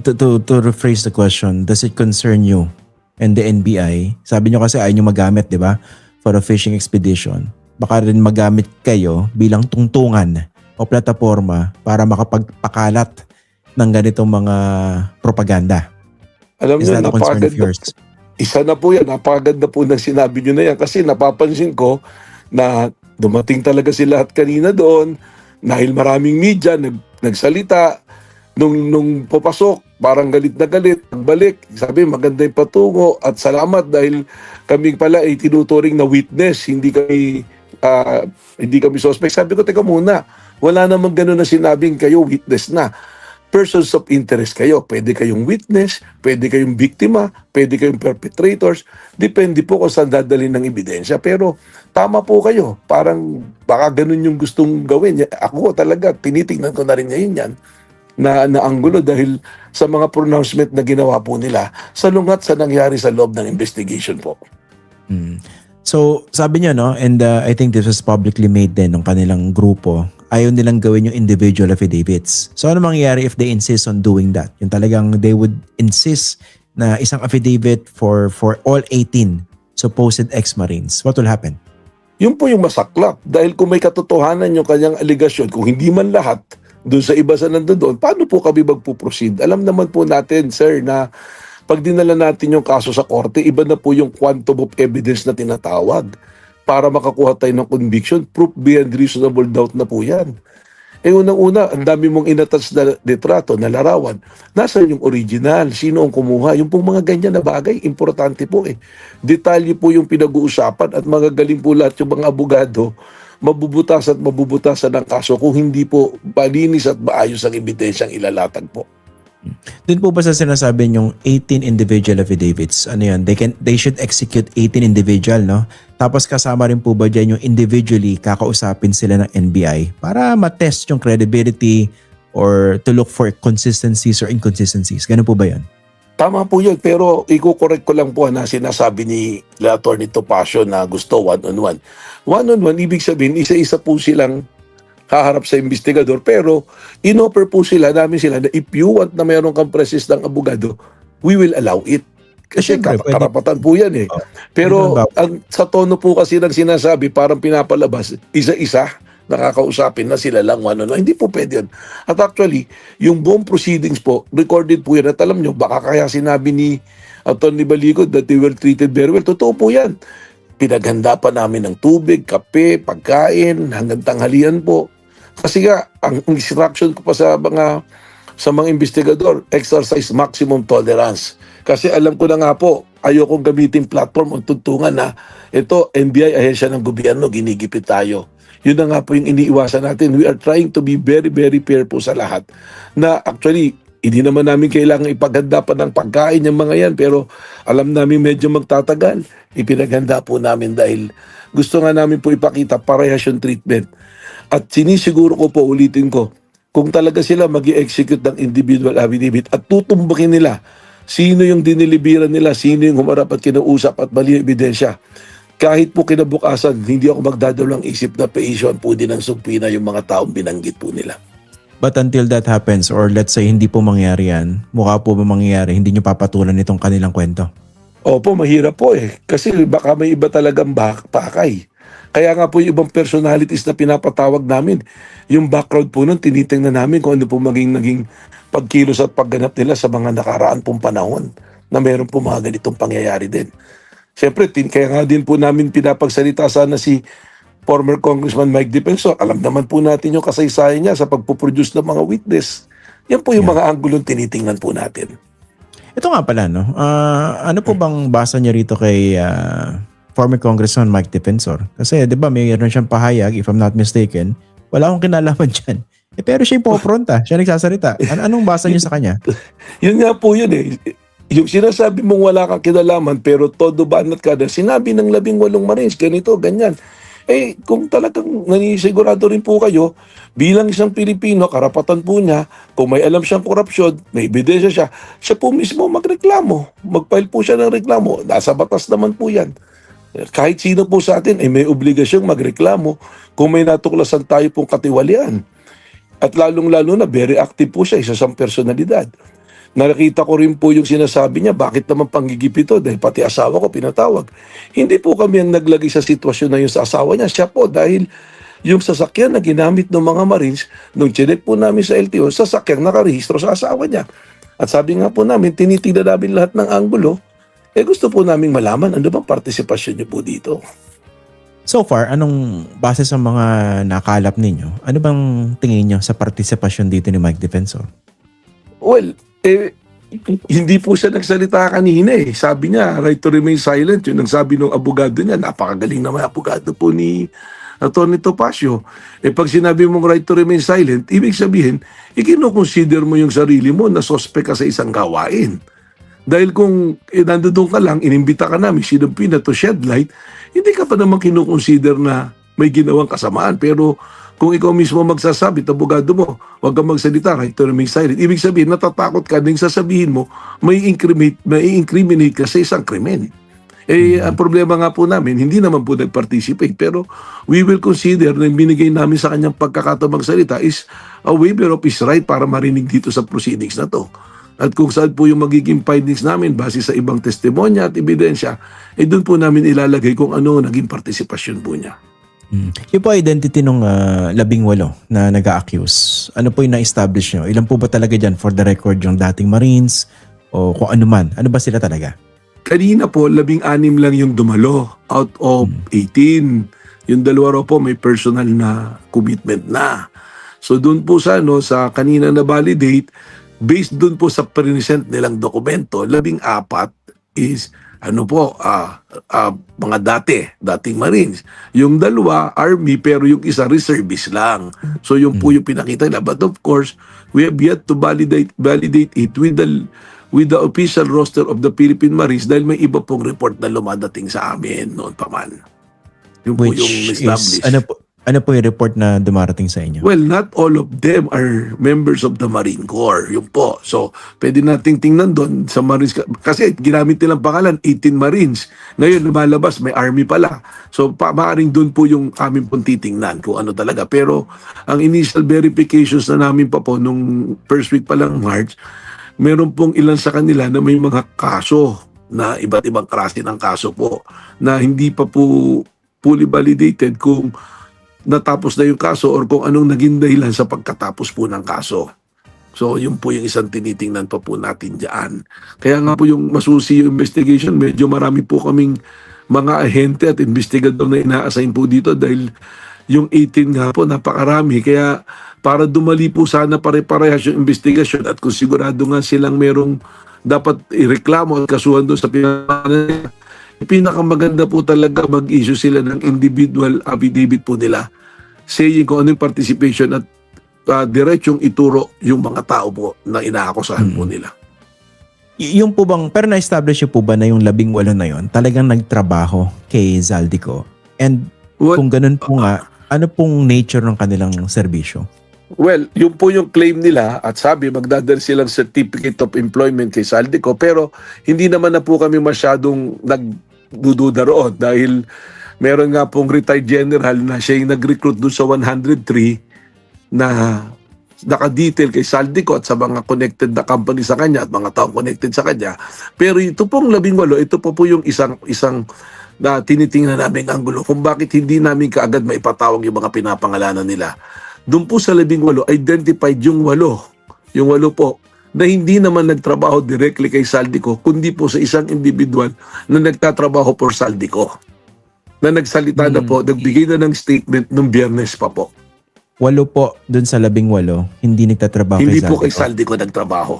to rephrase the question, does it concern you and the NBI? Sabi nyo kasi ayaw nyo magamit, di ba? For a fishing expedition. Baka rin magamit kayo bilang tungtungan o plataforma para makapagpakalat ng ganitong mga propaganda. Alam niyo, isa na po yan, napakaganda po ng sinabi nyo na yan kasi napapansin ko na dumating talaga sila at kanina doon dahil maraming media nagsalita nung papasok, parang galit na galit, nagbalik, sabi maganda yung patungo at salamat dahil kami pala ay tinuturing na witness, hindi kami suspect. Sabi ko, teka muna, wala namang gano'n na sinabing kayo witness na. Persons of interest kayo. Pwede kayong witness, pwede kayong biktima, pwede kayong perpetrators. Depende po kung saan dadalhin ng ebidensya. Pero tama po kayo. Parang baka ganun yung gustong gawin. Ako talaga, tinitingnan ko na rin ngayon yan na anggulo dahil sa mga pronouncement na ginawa po nila sa lungat sa nangyari sa loob ng investigation po. So, sabi niyo, no, and I think this was publicly made din ng kanilang grupo, ayaw nilang gawin yung individual affidavits. So, ano mangyayari if they insist on doing that? Yung talagang they would insist na isang affidavit for all 18 supposed ex-Marines, what will happen? Yun po yung masaklap. Dahil kung may katotohanan yung kanyang aligasyon, kung hindi man lahat, doon sa iba sa nandoon, paano po kami magpuproceed? Alam naman po natin, sir, na pag dinala natin yung kaso sa korte, iba na po yung quantum of evidence na tinatawag para makakuha tayo ng conviction. Proof beyond reasonable doubt na po yan. Unang-una, ang dami mong inattach na litrato, na larawan. Nasaan yung original? Sino ang kumuha? Yung pong mga ganyan na bagay, importante po eh. Detalye po yung pinag-uusapan at magagaling po lahat yung mga abogado, mabubutasan ng kaso kung hindi po malinis at maayos ang ebidensyang ilalatag po. Dun po ba sa sinasabi yung 18 individual affidavits, ano yun, they should execute 18 individual, no? Tapos kasama rin po ba dyan yung individually kakausapin sila ng NBI para matest yung credibility or to look for consistencies or inconsistencies? Ganun po ba yun? Tama po yun, pero i-correct ko lang po na sinasabi ni Atty. Topacio na gusto one-on-one. One-on-one, ibig sabihin, isa-isa po silang haharap sa investigador, pero in-offer po namin sila na if you want na mayroon kang presence ng abogado, we will allow it. Kasi karapatan po yan eh. Pero sa tono po kasi ng sinasabi, parang pinapalabas, isa-isa, nakakausapin na sila lang one-on-one. Hindi po pwede yun. At actually, yung buong proceedings po, recorded po yan. At alam nyo, baka kaya sinabi ni Atty. Balikod that they were treated very well. Totoo po yan. Pinaghanda pa namin ng tubig, kape, pagkain, hanggang tanghalian po. Kasi nga, ang instruction ko pa sa mga investigador, exercise maximum tolerance. Kasi alam ko na nga po, ayokong gamitin platform o tuntungan na ito, NBI, ahensya ng gobyerno, ginigipit tayo. Yun na nga po yung iniiwasan natin. We are trying to be very, very fair po sa lahat. Na actually, hindi naman namin kailangan ipaghanda pa ng pagkain yung mga yan, pero alam namin medyo magtatagal. Ipinaghanda po namin dahil gusto nga namin po ipakita parehas yung treatment. At sinisiguro ko po, ulitin ko, kung talaga sila mag-i-execute ng individual affidavit at tutumbakin nila sino yung dinilibiran nila, sino yung humarap at kinausap at mali ebidensya, kahit po kinabukasan, hindi ako magdadalang isip na pa-issue po din ng subpoena yung mga taong binanggit po nila. But until that happens, or let's say hindi po mangyari yan, mukha po ba mangyayari, hindi nyo papatulan itong kanilang kwento? Opo, mahirap po eh. Kasi baka may iba talagang pakay. Kaya nga po yung ibang personalities na pinapatawag namin, yung background po nun, tinitingnan namin kung ano po naging pagkilos at pagganap nila sa mga nakaraan pong panahon na meron po mga ganitong pangyayari din. Siyempre, kaya nga din po namin pinapagsalita sana si former Congressman Mike Defensor. Alam naman po natin yung kasaysayan niya sa pagpuproduce ng mga witness. Yan po yung mga anggulong tinitingnan po natin. Ito nga pala, no? Ano po bang basa niya rito kay former Congressman Mike Defensor? Kasi, di ba, mayroon siyang pahayag, if I'm not mistaken, wala akong kinalaman dyan. Pero siya yung popronta, siya nagsasalita. Anong basa niyo sa kanya? Yun nga po yun eh. Yung sinasabi mong wala kang kinalaman pero todo banat ka na, sinabi ng 18 Marines, ganito, ganyan. Kung talagang nanisigurado rin po kayo, bilang isang Pilipino, karapatan po niya, kung may alam siyang korupsyon, may ebidensya siya po mismo magreklamo. Mag-file po siya ng reklamo. Nasa batas naman po yan. Kahit sino po sa atin ay may obligasyong magreklamo kung may natuklasan tayo pong katiwalian. At lalong-lalo na, very active po siya, isa siyang personalidad. Nakita ko rin po yung sinasabi niya, bakit naman panggigipit ito? Dahil pati asawa ko pinatawag. Hindi po kami ang naglagay sa sitwasyon na yun sa asawa niya. Siya po, dahil yung sasakyan na ginamit ng mga Marines, nung chinek po namin sa LTO, sasakyan nakarehistro sa asawa niya. At sabi nga po namin, tinitignan namin lahat ng anggulo, gusto po namin malaman, ano bang partisipasyon niyo po dito? So far, anong base sa mga nakalap ninyo, ano bang tingin niyo sa partisipasyon dito ni Mike Defensor? Well, hindi po siya nagsalita kanina eh. Sabi niya, right to remain silent. Yun ang sabi ng abogado niya. Napakagaling naman abogado po ni Atty. Topacio. Pag sinabi mong right to remain silent, ibig sabihin, ikinoconsider mo yung sarili mo na suspect ka sa isang gawain. Dahil kung nandoon ka lang, inimbita ka namin, sinumpina to shed light, hindi ka pa naman kinoconsider na may ginawang kasamaan. Pero kung ikaw mismo magsasabi, abogado mo, huwag kang magsalita, right to remain silent. Ibig sabihin, natatakot ka din sasabihin mo, may incriminate ka sa isang krimen. Ang problema nga po namin, hindi naman po nag-participate, pero we will consider na binigay namin sa kanyang pagkakataong magsalita is a waiver of his right para marinig dito sa proceedings na to. At kung saan po yung magiging findings namin base sa ibang testimonya at ebidensya, doon po namin ilalagay kung ano naging partisipasyon po niya. Yung po identity nung 18 na nag-a-accuse, ano po yung na-establish nyo? Ilan po ba talaga dyan for the record yung dating Marines o kung ano man? Ano ba sila talaga? Kanina po, 16 lang yung dumalo out of 18. Yung dalawa raw po may personal na commitment na. So doon po sa kanina na validate, based doon po sa present nilang dokumento, 14 is mga dating Marines. Yung dalawa, Army, pero yung isa reservist lang. So yung po yung pinakita nila. But of course, we have yet to validate it with the official roster of the Philippine Marines dahil may iba pong report na lumadating sa amin noon pa man. Yung po Which yung established. is, ano po yung report na dumarating sa inyo? Well, not all of them are members of the Marine Corps. Yung po. So, pwede nating tingnan doon sa Marines. Kasi ginamit nilang pangalan, 18 Marines. Ngayon, lumalabas, may Army pala. So, maaaring doon po yung aming pong titingnan kung ano talaga. Pero, ang initial verifications na namin pa po nung first week pa lang March, meron pong ilan sa kanila na may mga kaso na iba't ibang klase ng kaso po na hindi pa po fully validated kung natapos na yung kaso or kung anong naging dahilan sa pagkatapos po ng kaso. So, yun po yung isang tinitingnan pa po natin dyan. Kaya nga po yung masusi yung investigation, medyo marami po kaming mga ahente at investigador na ina-assign po dito dahil yung 18 nga po, napakarami. Kaya para dumali po sana pare-parehas yung investigasyon at kung sigurado nga silang merong dapat ireklamo at kasuhan doon sa pinakaman, pinakamaganda po talaga mag-issue sila ng individual affidavit po nila saying kung ano yung participation at diretsong ituro yung mga tao po na inaakusahan po nila. Yung po bang, pero na-establish po ba na yung 18 na yon talagang nagtrabaho kay Zaldico? And kung ganun po nga, ano pong nature ng kanilang serbisyo? Well, yun po yung claim nila at sabi magdadala silang certificate of employment kay Zaldico pero hindi naman na po kami masyadong nagdududa roon dahil meron nga pong retired general na siya yung nag-recruit doon sa 103 na naka-detail kay Zaldico at sa mga connected na company sa kanya at mga taong connected sa kanya. Pero ito pong 18, ito po yung isang na tinitingnan namin anggulo kung bakit hindi namin kaagad maipatawag yung mga pinapangalanan nila. Doon po sa 18, identified yung 8. Yung 8 po, na hindi naman nagtrabaho directly kay Zaldico, kundi po sa isang individual na nagtatrabaho for Zaldico. Na nagsalita na po, nagbigay na ng statement nung Biyernes pa po. 8 po doon sa 18, hindi nagtatrabaho Hindi kay po Zaldico. kay Zaldico nagtrabaho.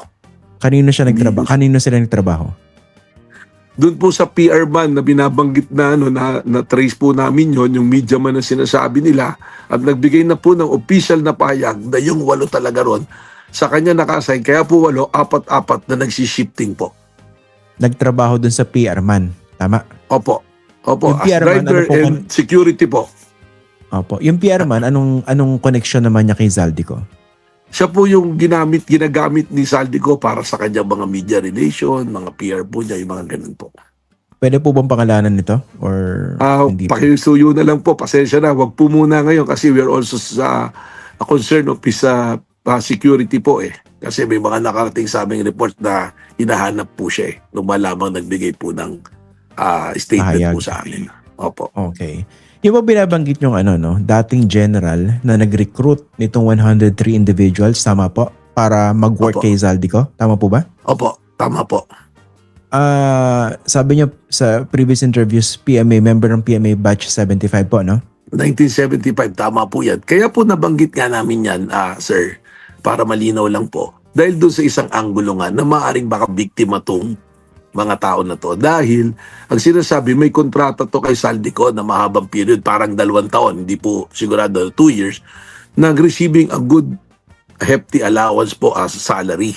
Kanino siya nagtrabaho? Kanino sila nagtrabaho? Doon po sa PR ban na binabanggit na na trace po namin yon, yung media man na sinasabi nila at nagbigay na po ng official na pahayag na yung 8 talaga ron sa kanya naka-assign. Kaya po 8, 4-4 na nagsishifting po. Nagtrabaho doon sa PR man, tama? Opo. Yung As PR man, driver and security po. Opo. Yung PR man, anong connection naman niya kay Zaldico? Siya po yung ginagamit ni Zaldico para sa kanyang mga media relation, mga PR po niya, yung mga ganun po. Pwede po bang pangalanan nito? Or hindi po? Pakisuyo na lang po, pasensya na, wag po muna ngayon kasi we are also a concern of his security po eh. Kasi may mga nakarating sa aming report na hinahanap po siya eh. Nung malamang nagbigay po ng statement Pahayag. po sa amin. Opo. Okay. Yung ba binabanggit yung dating general na nag-recruit nitong 103 individuals, tama po? Para mag-work Opo. kay Zaldico? Tama po ba? Opo, tama po. Sabi niyo sa previous interviews, PMA, member ng PMA batch 75 po, no? 1975, tama po yan. Kaya po nabanggit nga namin yan, sir, para malinaw lang po. Dahil doon sa isang anggulo nga na maaaring baka biktima tong mga tao na to. Dahil, ang sinasabi, may kontrata to kay Zaldico na mahabang period, parang 2 taon, hindi po sigurado 2 years, nag-receiving a good hefty allowance po as salary.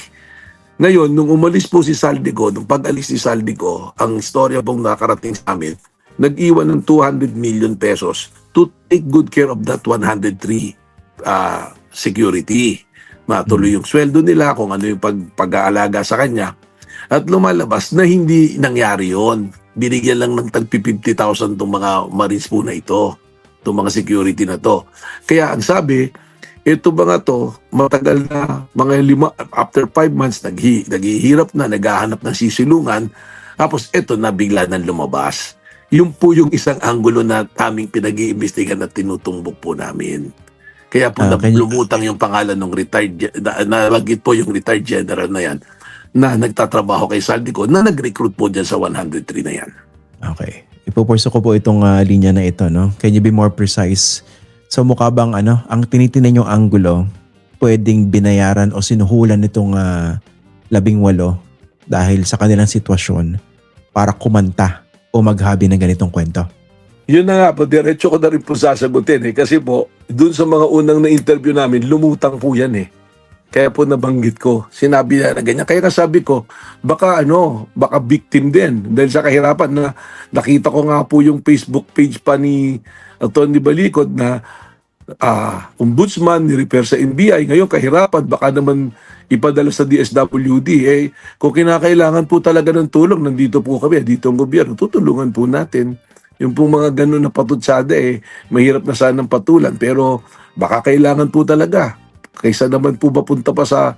Ngayon, nung umalis po si Zaldico, nung pag-alis si Zaldico, ang istorya pong nakarating sa amin, nag-iwan ng 200 million pesos to take good care of that 103 security. Matuloy yung sweldo nila, kung ano yung pag-aalaga sa kanya. At lumalabas na hindi nangyari yon. Binigyan lang ng tag 50,000 itong mga Marines po na ito, itong mga security na to. Kaya ang sabi, ito ba nga to, matagal na, after 5 months, naghihirap na, naghahanap ng sisilungan, tapos ito na bigla nang lumabas. Yun po yung isang anggulo na aming pinag-iimbestigan at tinutumbok po namin. Kaya po lumutang yung pangalan ng nalagit po yung retired general na yan, na nagtatrabaho kay Saldico, na nag-recruit po dyan sa 103 na yan. Okay. Ipupurso ko po itong linya na ito, no? Can you be more precise? So mukha bang ang tinitinan yung anggulo, pwedeng binayaran o sinuhulan nitong 18 dahil sa kanilang sitwasyon para kumanta o maghabi ng ganitong kwento? Yun na nga po, diretso ko na rin po sasagutin kasi po, dun sa mga unang na-interview namin, lumutang po yan Kaya po nabanggit ko, sinabi na ganyan. Kaya sabi ko, baka victim din. Dahil sa kahirapan na nakita ko nga po yung Facebook page pa ni Tony Balicod na ombudsman, ni-repair sa NBI. Ngayon kahirapan, baka naman ipadala sa DSWD. Kung kinakailangan po talaga ng tulong, nandito po kami, dito ang gobyerno, tutulungan po natin. Yung pong mga ganun na patutsada, mahirap na sanang patulan. Pero baka kailangan po talaga. Kaysa naman po mapunta pa sa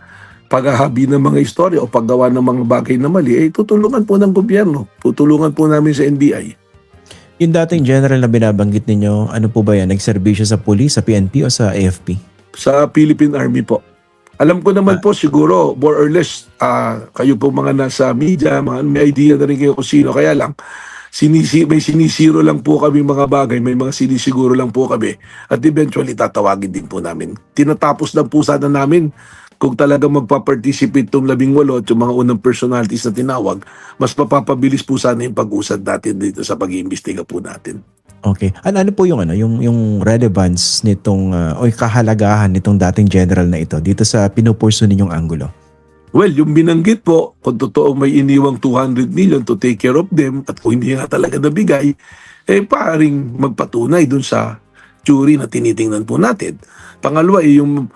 paghahabi ng mga istorya o paggawa ng mga bagay na mali, tutulungan po ng gobyerno. Tutulungan po namin sa NBI. Yung dating general na binabanggit ninyo, ano po ba yan? Nagserbisyo sa police, sa PNP o sa AFP? Sa Philippine Army po. Alam ko naman po siguro, more or less, kayo po mga nasa media, may idea na rin kayo kung sino. Kaya lang, may sinisiro lang po kami mga bagay, may mga sinisiguro lang po kami. At eventually, tatawagin din po namin. Tinatapos lang po sana namin kung talaga magpa-participate itong 18 at yung mga unang personalities na tinawag, mas mapapabilis po sana yung pag-usad natin dito sa pag-iimbestiga po natin. Okay. Ano po yung yung relevance nitong o yung kahalagahan nitong dating general na ito dito sa pinupurso ninyong anggulo? Well, yung binanggit po, kung totoo may iniwang 200 million to take care of them at kung hindi nga talaga nabigay, paring magpatunay dun sa jury na tinitingnan po natin. Pangalawa, yung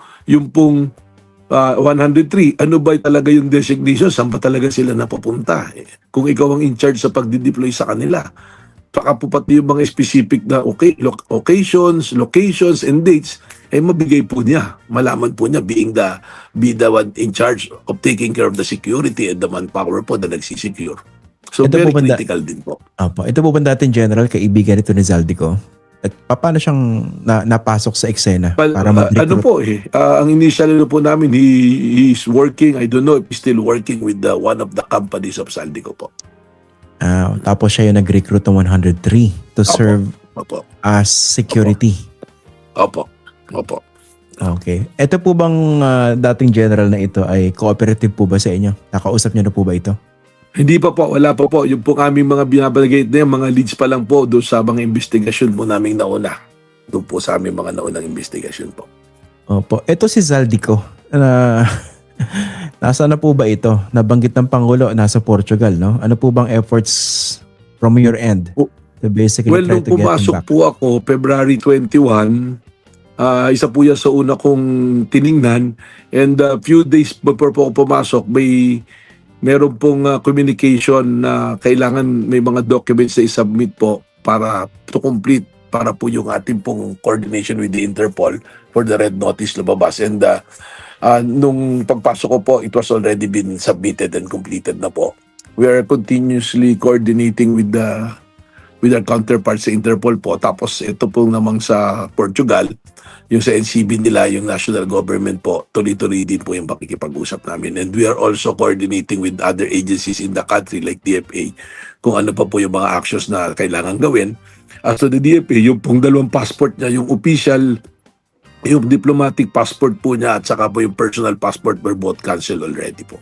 pong 103, ano ba talaga yung designation? Saan ba talaga sila napapunta? Kung ikaw ang in charge sa pagdi-deploy sa kanila, baka po pati yung mga specific na occasions, locations, and dates, mabigay po niya. Malaman po niya be the one in charge of taking care of the security and the manpower po na nagsisecure. So Ito very po critical din po. Opo. Ito po ba dating general, kaibigan ito ni Zaldico? At paano siyang napasok sa eksena para mag-recruit? Ang initial po namin, he's working, I don't know if he's still working with one of the companies of Saldico po. Tapos siya yung nag-recruit ng 103 to serve as security. Opo. Okay. Ito po bang dating general na ito ay cooperative po ba sa inyo? Nakausap niyo na po ba ito? Hindi pa po, wala pa po. Yung po aming mga binabalagay na yan, mga leads pa lang po doon sa mga investigasyon po naming nauna. Doon po sa aming mga naunang investigasyon po. Opo. Ito si Zaldico. Nasa na po ba ito? Nabanggit ng Pangulo, nasa Portugal, no? Ano po bang efforts from your end to basically try nung to get him pumasok back? po ako, February 21, isa po yan sa una kong tiningnan. And a few days before po ako pumasok, meron pong communication na kailangan may mga documents na i-submit po para to complete para po yung ating pong coordination with the Interpol for the red notice lumabas. And nung pagpasok ko po, it was already been submitted and completed na po. We are continuously coordinating with our counterparts sa Interpol po. Tapos ito po namang sa Portugal, yung sa NCB nila, yung national government po, tuloy-tuloy din po yung pakikipag-usap namin. And we are also coordinating with other agencies in the country like DFA kung ano pa po yung mga actions na kailangan gawin. As to the DFA, yung pong 2 passport niya, yung official, yung diplomatic passport po niya at saka po yung personal passport were both canceled already po.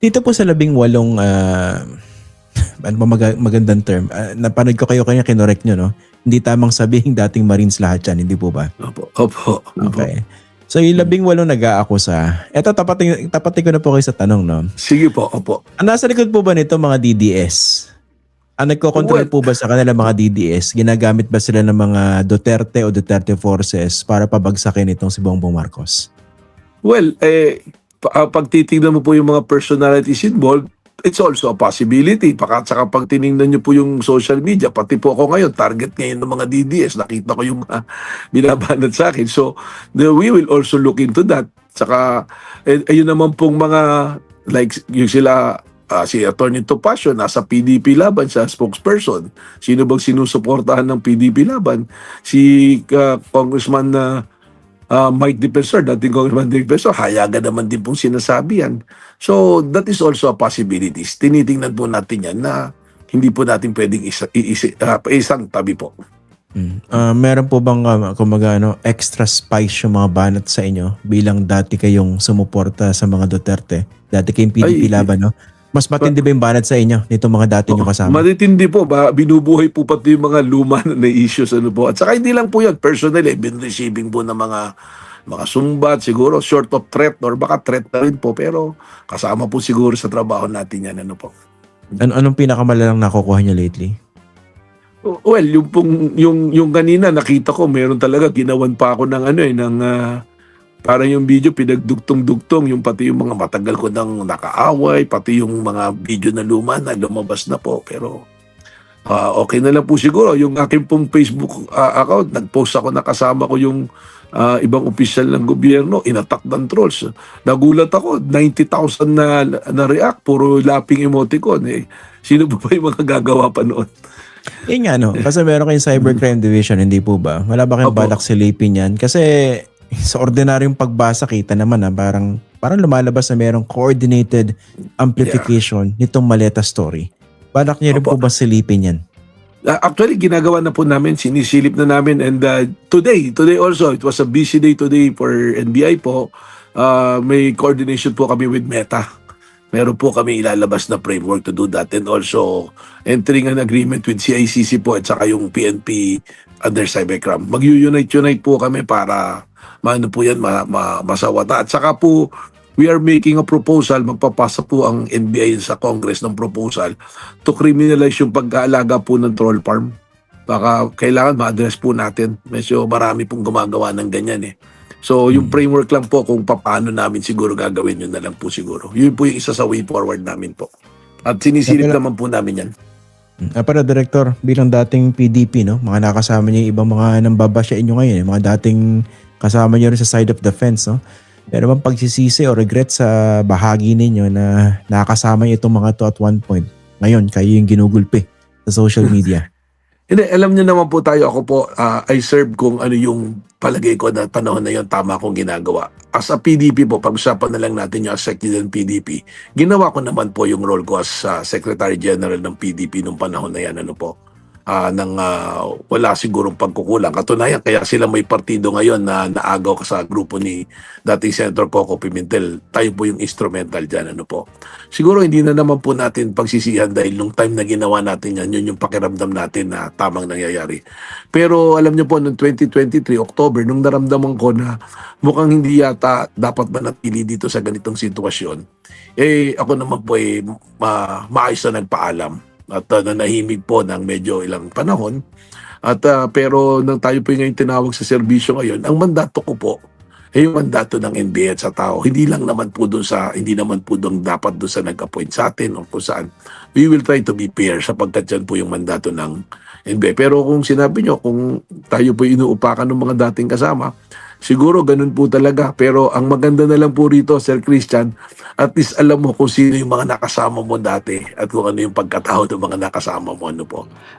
Dito po sa 18 ano ba magandang term? Napanood ko kayo kanya kinorek nyo, no? Hindi tamang sabihin dating Marines lahat yan, hindi po ba? Opo. Okay. So yung 18 nag-aakusa. Eto, tapatin ko na po kayo sa tanong, no? Sige po, opo. Nasa likod po ba nito mga DDS? Nagko-control po ba sa kanila mga DDS? Ginagamit ba sila ng mga Duterte o Duterte forces para pabagsakin itong si Bongbong Marcos? Well, pag titignan mo po yung mga personalities involved, it's also a possibility. Saka pag tiningnan nyo po yung social media, pati po ako ngayon, target ngayon ng mga DDS, nakita ko yung mga binabanat sa akin. So, we will also look into that. Saka, ayun naman pong mga, like yung sila, si Atty. Topacio, nasa PDP laban siya, spokesperson. Sino bang sinusuportahan ng PDP laban? Si Congressman Mike Defensor, dating Congressman Defensor, hayagan naman din pong sinasabi yan. So, that is also a possibility. Tinitingnan po natin yan na hindi po natin pwedeng isang tabi po. Meron po bang extra spice yung mga banat sa inyo bilang dati kayong sumuporta sa mga Duterte? Dati kayong PDP laban, no? Mas matindi ba yung banat sa inyo nitong mga dati nyo kasama? Matitindi po ba? Binubuhay po pati yung mga luma na issues po. At saka hindi lang po yan. Personally, been receiving po ng mga sumbat, siguro short of threat or baka threat na rin po. Pero kasama po siguro sa trabaho natin yan. Anong pinakamalalang nakukuha nyo lately? Well, yung kanina nakita ko, meron talaga ginawan pa ako ng parang yung video pinagdugtong-dugtong, yung pati yung mga matagal ko nang nakaaway, pati yung mga video na luma na lumabas na po. Pero okay na lang po siguro. Yung aking pong Facebook account, nag-post ako, nakasama ko yung ibang opisyal ng gobyerno, inattack ng trolls. Nagulat ako, 90,000 na react, puro laughing emoticon. Sino ba yung mga gagawa pa noon? Nga kasi meron kayong cybercrime division, hindi po ba? Wala ba kayong balak silipin yan? Kasi sa ordinaryong pagbasa, kita naman parang lumalabas na merong coordinated amplification nitong Maleta story. Balak niyo rin po ba silipin yan? Actually, ginagawa na po namin, sinisilip na namin, and today also, it was a busy day today for NBI po. May coordination po kami with Meta. Meron po kami ilalabas na framework to do that, and also entering an agreement with CICC po at saka yung PNP under cybercrime. Mag-unite po kami para po yan, masawata. At saka po, we are making a proposal, magpapasa po ang NBI sa Congress ng proposal to criminalize yung pag-aalaga po ng troll farm. Baka kailangan ma-address po natin. Medyo marami pong gumagawa ng ganyan So, yung framework lang po kung paano namin siguro gagawin yun na lang po siguro. Yun po yung isa sa way forward namin po. At sinisilip naman po namin yan. Para Director, bilang dating PDP, mga nakasama niyo yung ibang mga nambabasya inyo ngayon, mga dating kasama niyo rin sa side of the fence, Pero bang pagsisisi o regret sa bahagi ninyo na nakasama niyo itong mga to at one point? Ngayon, kayo yung ginugulpi sa social media. Hindi, alam niyo naman po tayo, ako po, I serve kung ano yung palagay ko na panahon na yun, tama kong ginagawa. As a PDP po, pag-usapan na lang natin yung as Secretary ng PDP, ginawa ko naman po yung role ko as Secretary General ng PDP nung panahon na yan, wala sigurong pagkukulang. Katunayan, kaya sila may partido ngayon na naagaw sa grupo ni dating Senator Coco Pimentel. Tayo po yung instrumental dyan. Siguro hindi na naman po natin pagsisihan dahil nung time na ginawa natin yan, yun yung pakiramdam natin na tamang nangyayari. Pero alam niyo po, noong 2023, October, nung naramdaman ko na mukhang hindi yata dapat manatili dito sa ganitong sitwasyon, ako naman po maayos na nagpaalam. At nanahimik po ng medyo ilang panahon. At pero nang tayo po ngayon tinawag sa serbisyo ngayon, ang mandato ko po ay yung mandato ng NBI at sa tao. Hindi naman po doon dapat doon sa nag-appoint sa atin o kung saan. We will try to be fair sapagkat dyan po yung mandato ng NBI. Pero kung sinabi nyo, kung tayo po inuupakan ng mga dating kasama, siguro ganun po talaga. Pero ang maganda na lang po rito, Sir Christian, at least alam mo kung sino yung mga nakasama mo dati at kung ano yung pagkatao ng mga nakasama mo.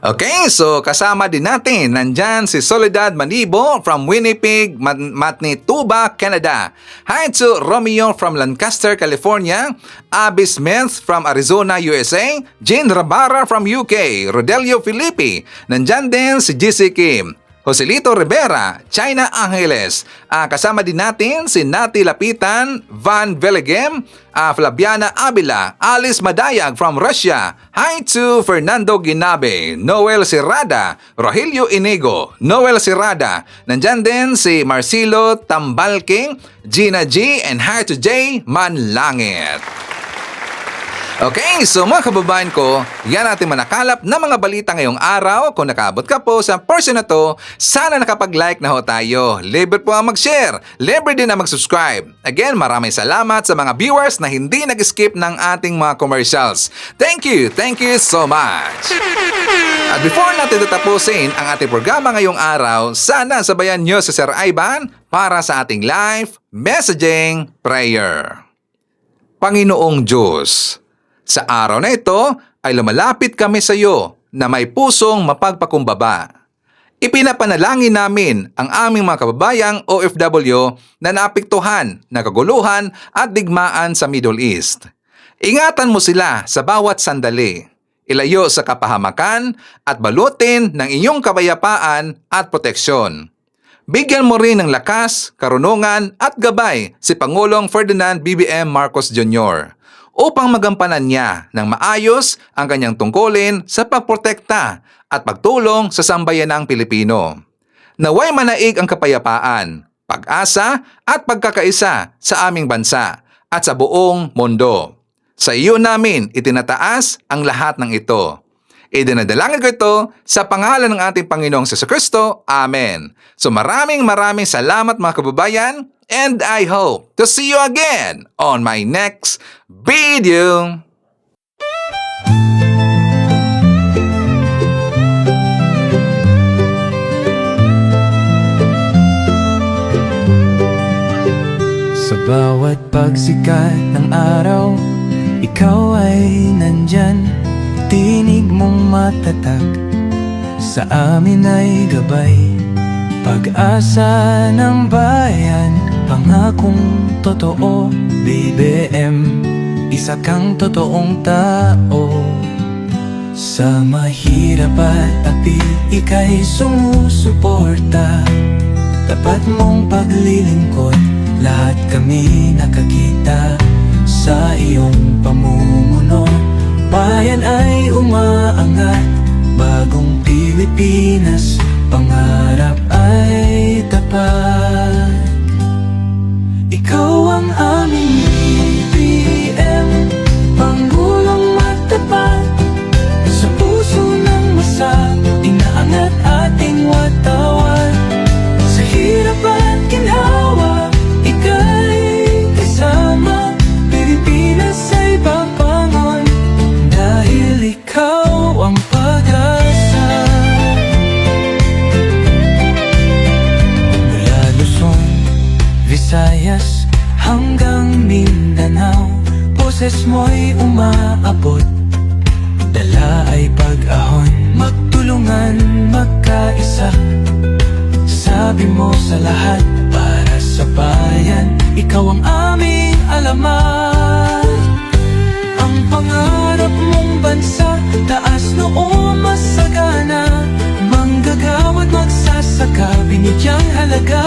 Okay, so kasama din natin, nandyan si Soledad Manibo from Winnipeg, Manitoba, Canada. Hi to Romeo from Lancaster, California, Abby Smith from Arizona, USA, Jane Rabara from UK, Rodelio Filipi, nandyan din si GC Kim, Joselito Rivera, China Angeles. Kasama din natin si Nati Lapitan, Van Velegem, Flaviana Avila, Alice Madayag from Russia. Hi to Fernando Ginabe, Noel Serrada, Rogelio Inigo, Noel Serrada. Nandyan din si Marcelo Tambalking, Gina G, and hi to Jay Manlangit. Okay, so mga kababayan ko, yan ating manakalap na mga balita ngayong araw. Kung nakaabot ka po sa portion na to, sana nakapag-like na ho tayo. Libre po ang mag-share. Libre din na mag-subscribe. Again, maraming salamat sa mga viewers na hindi nag-skip ng ating mga commercials. Thank you so much. At before natin tatapusin ang ating programa ngayong araw, sana sabayan nyo si Sir Ivan para sa ating live messaging prayer. Panginoong Diyos, sa araw na ito ay lumalapit kami sa iyo na may pusong mapagpakumbaba. Ipinapanalangin namin ang aming mga kababayang OFW na naapektuhan ng kaguluhan at digmaan sa Middle East. Ingatan mo sila sa bawat sandali. Ilayo sa kapahamakan at balutin ng iyong kapayapaan at proteksyon. Bigyan mo rin ng lakas, karunungan at gabay si Pangulong Ferdinand BBM Marcos Jr. upang magampanan niya ng maayos ang kanyang tungkulin sa pagprotekta at pagtulong sa sambayanang Pilipino. Naway manaig ang kapayapaan, pag-asa at pagkakaisa sa aming bansa at sa buong mundo. Sa iyo namin itinataas ang lahat ng ito. Idinadalangin ko ito sa pangalan ng ating Panginoong Jesucristo. Amen. So maraming salamat mga kababayan, and I hope to see you again on my next video. Sa bawat pagsikat ng araw, ikaw ay nandyan. Tinig mong matatag, sa amin ay gabay. Pag-asa ng bayan, pangakong totoo. BBM, isa kang totoong tao. Sa mahirap at api, ika'y sumusuporta. Tapat mong paglilingkod, lahat kami nakakita sa iyong pamumuno. Bayan ay umaangat, bagong Pilipinas, pangarap ay tapat. Ikaw ang aming BBM, Pangulong matapat. Sa puso ng masa, inaangat ating watawat. Sa hirap at ginhawa, ika'y kasama. Pilipinas ay papangon, dahil ikaw ang pag-asa. Mula Luzon, Visayas hanggang Mindanao, boses mo'y umaabot, dala ay pag-ahon. Magtulungan, magkaisa, sabi mo sa lahat, para sa bayan, ikaw ang aming alamat. Ang pangarap mong bansa, taas noo masagana. Manggagawa't magsasaka, binigyang halaga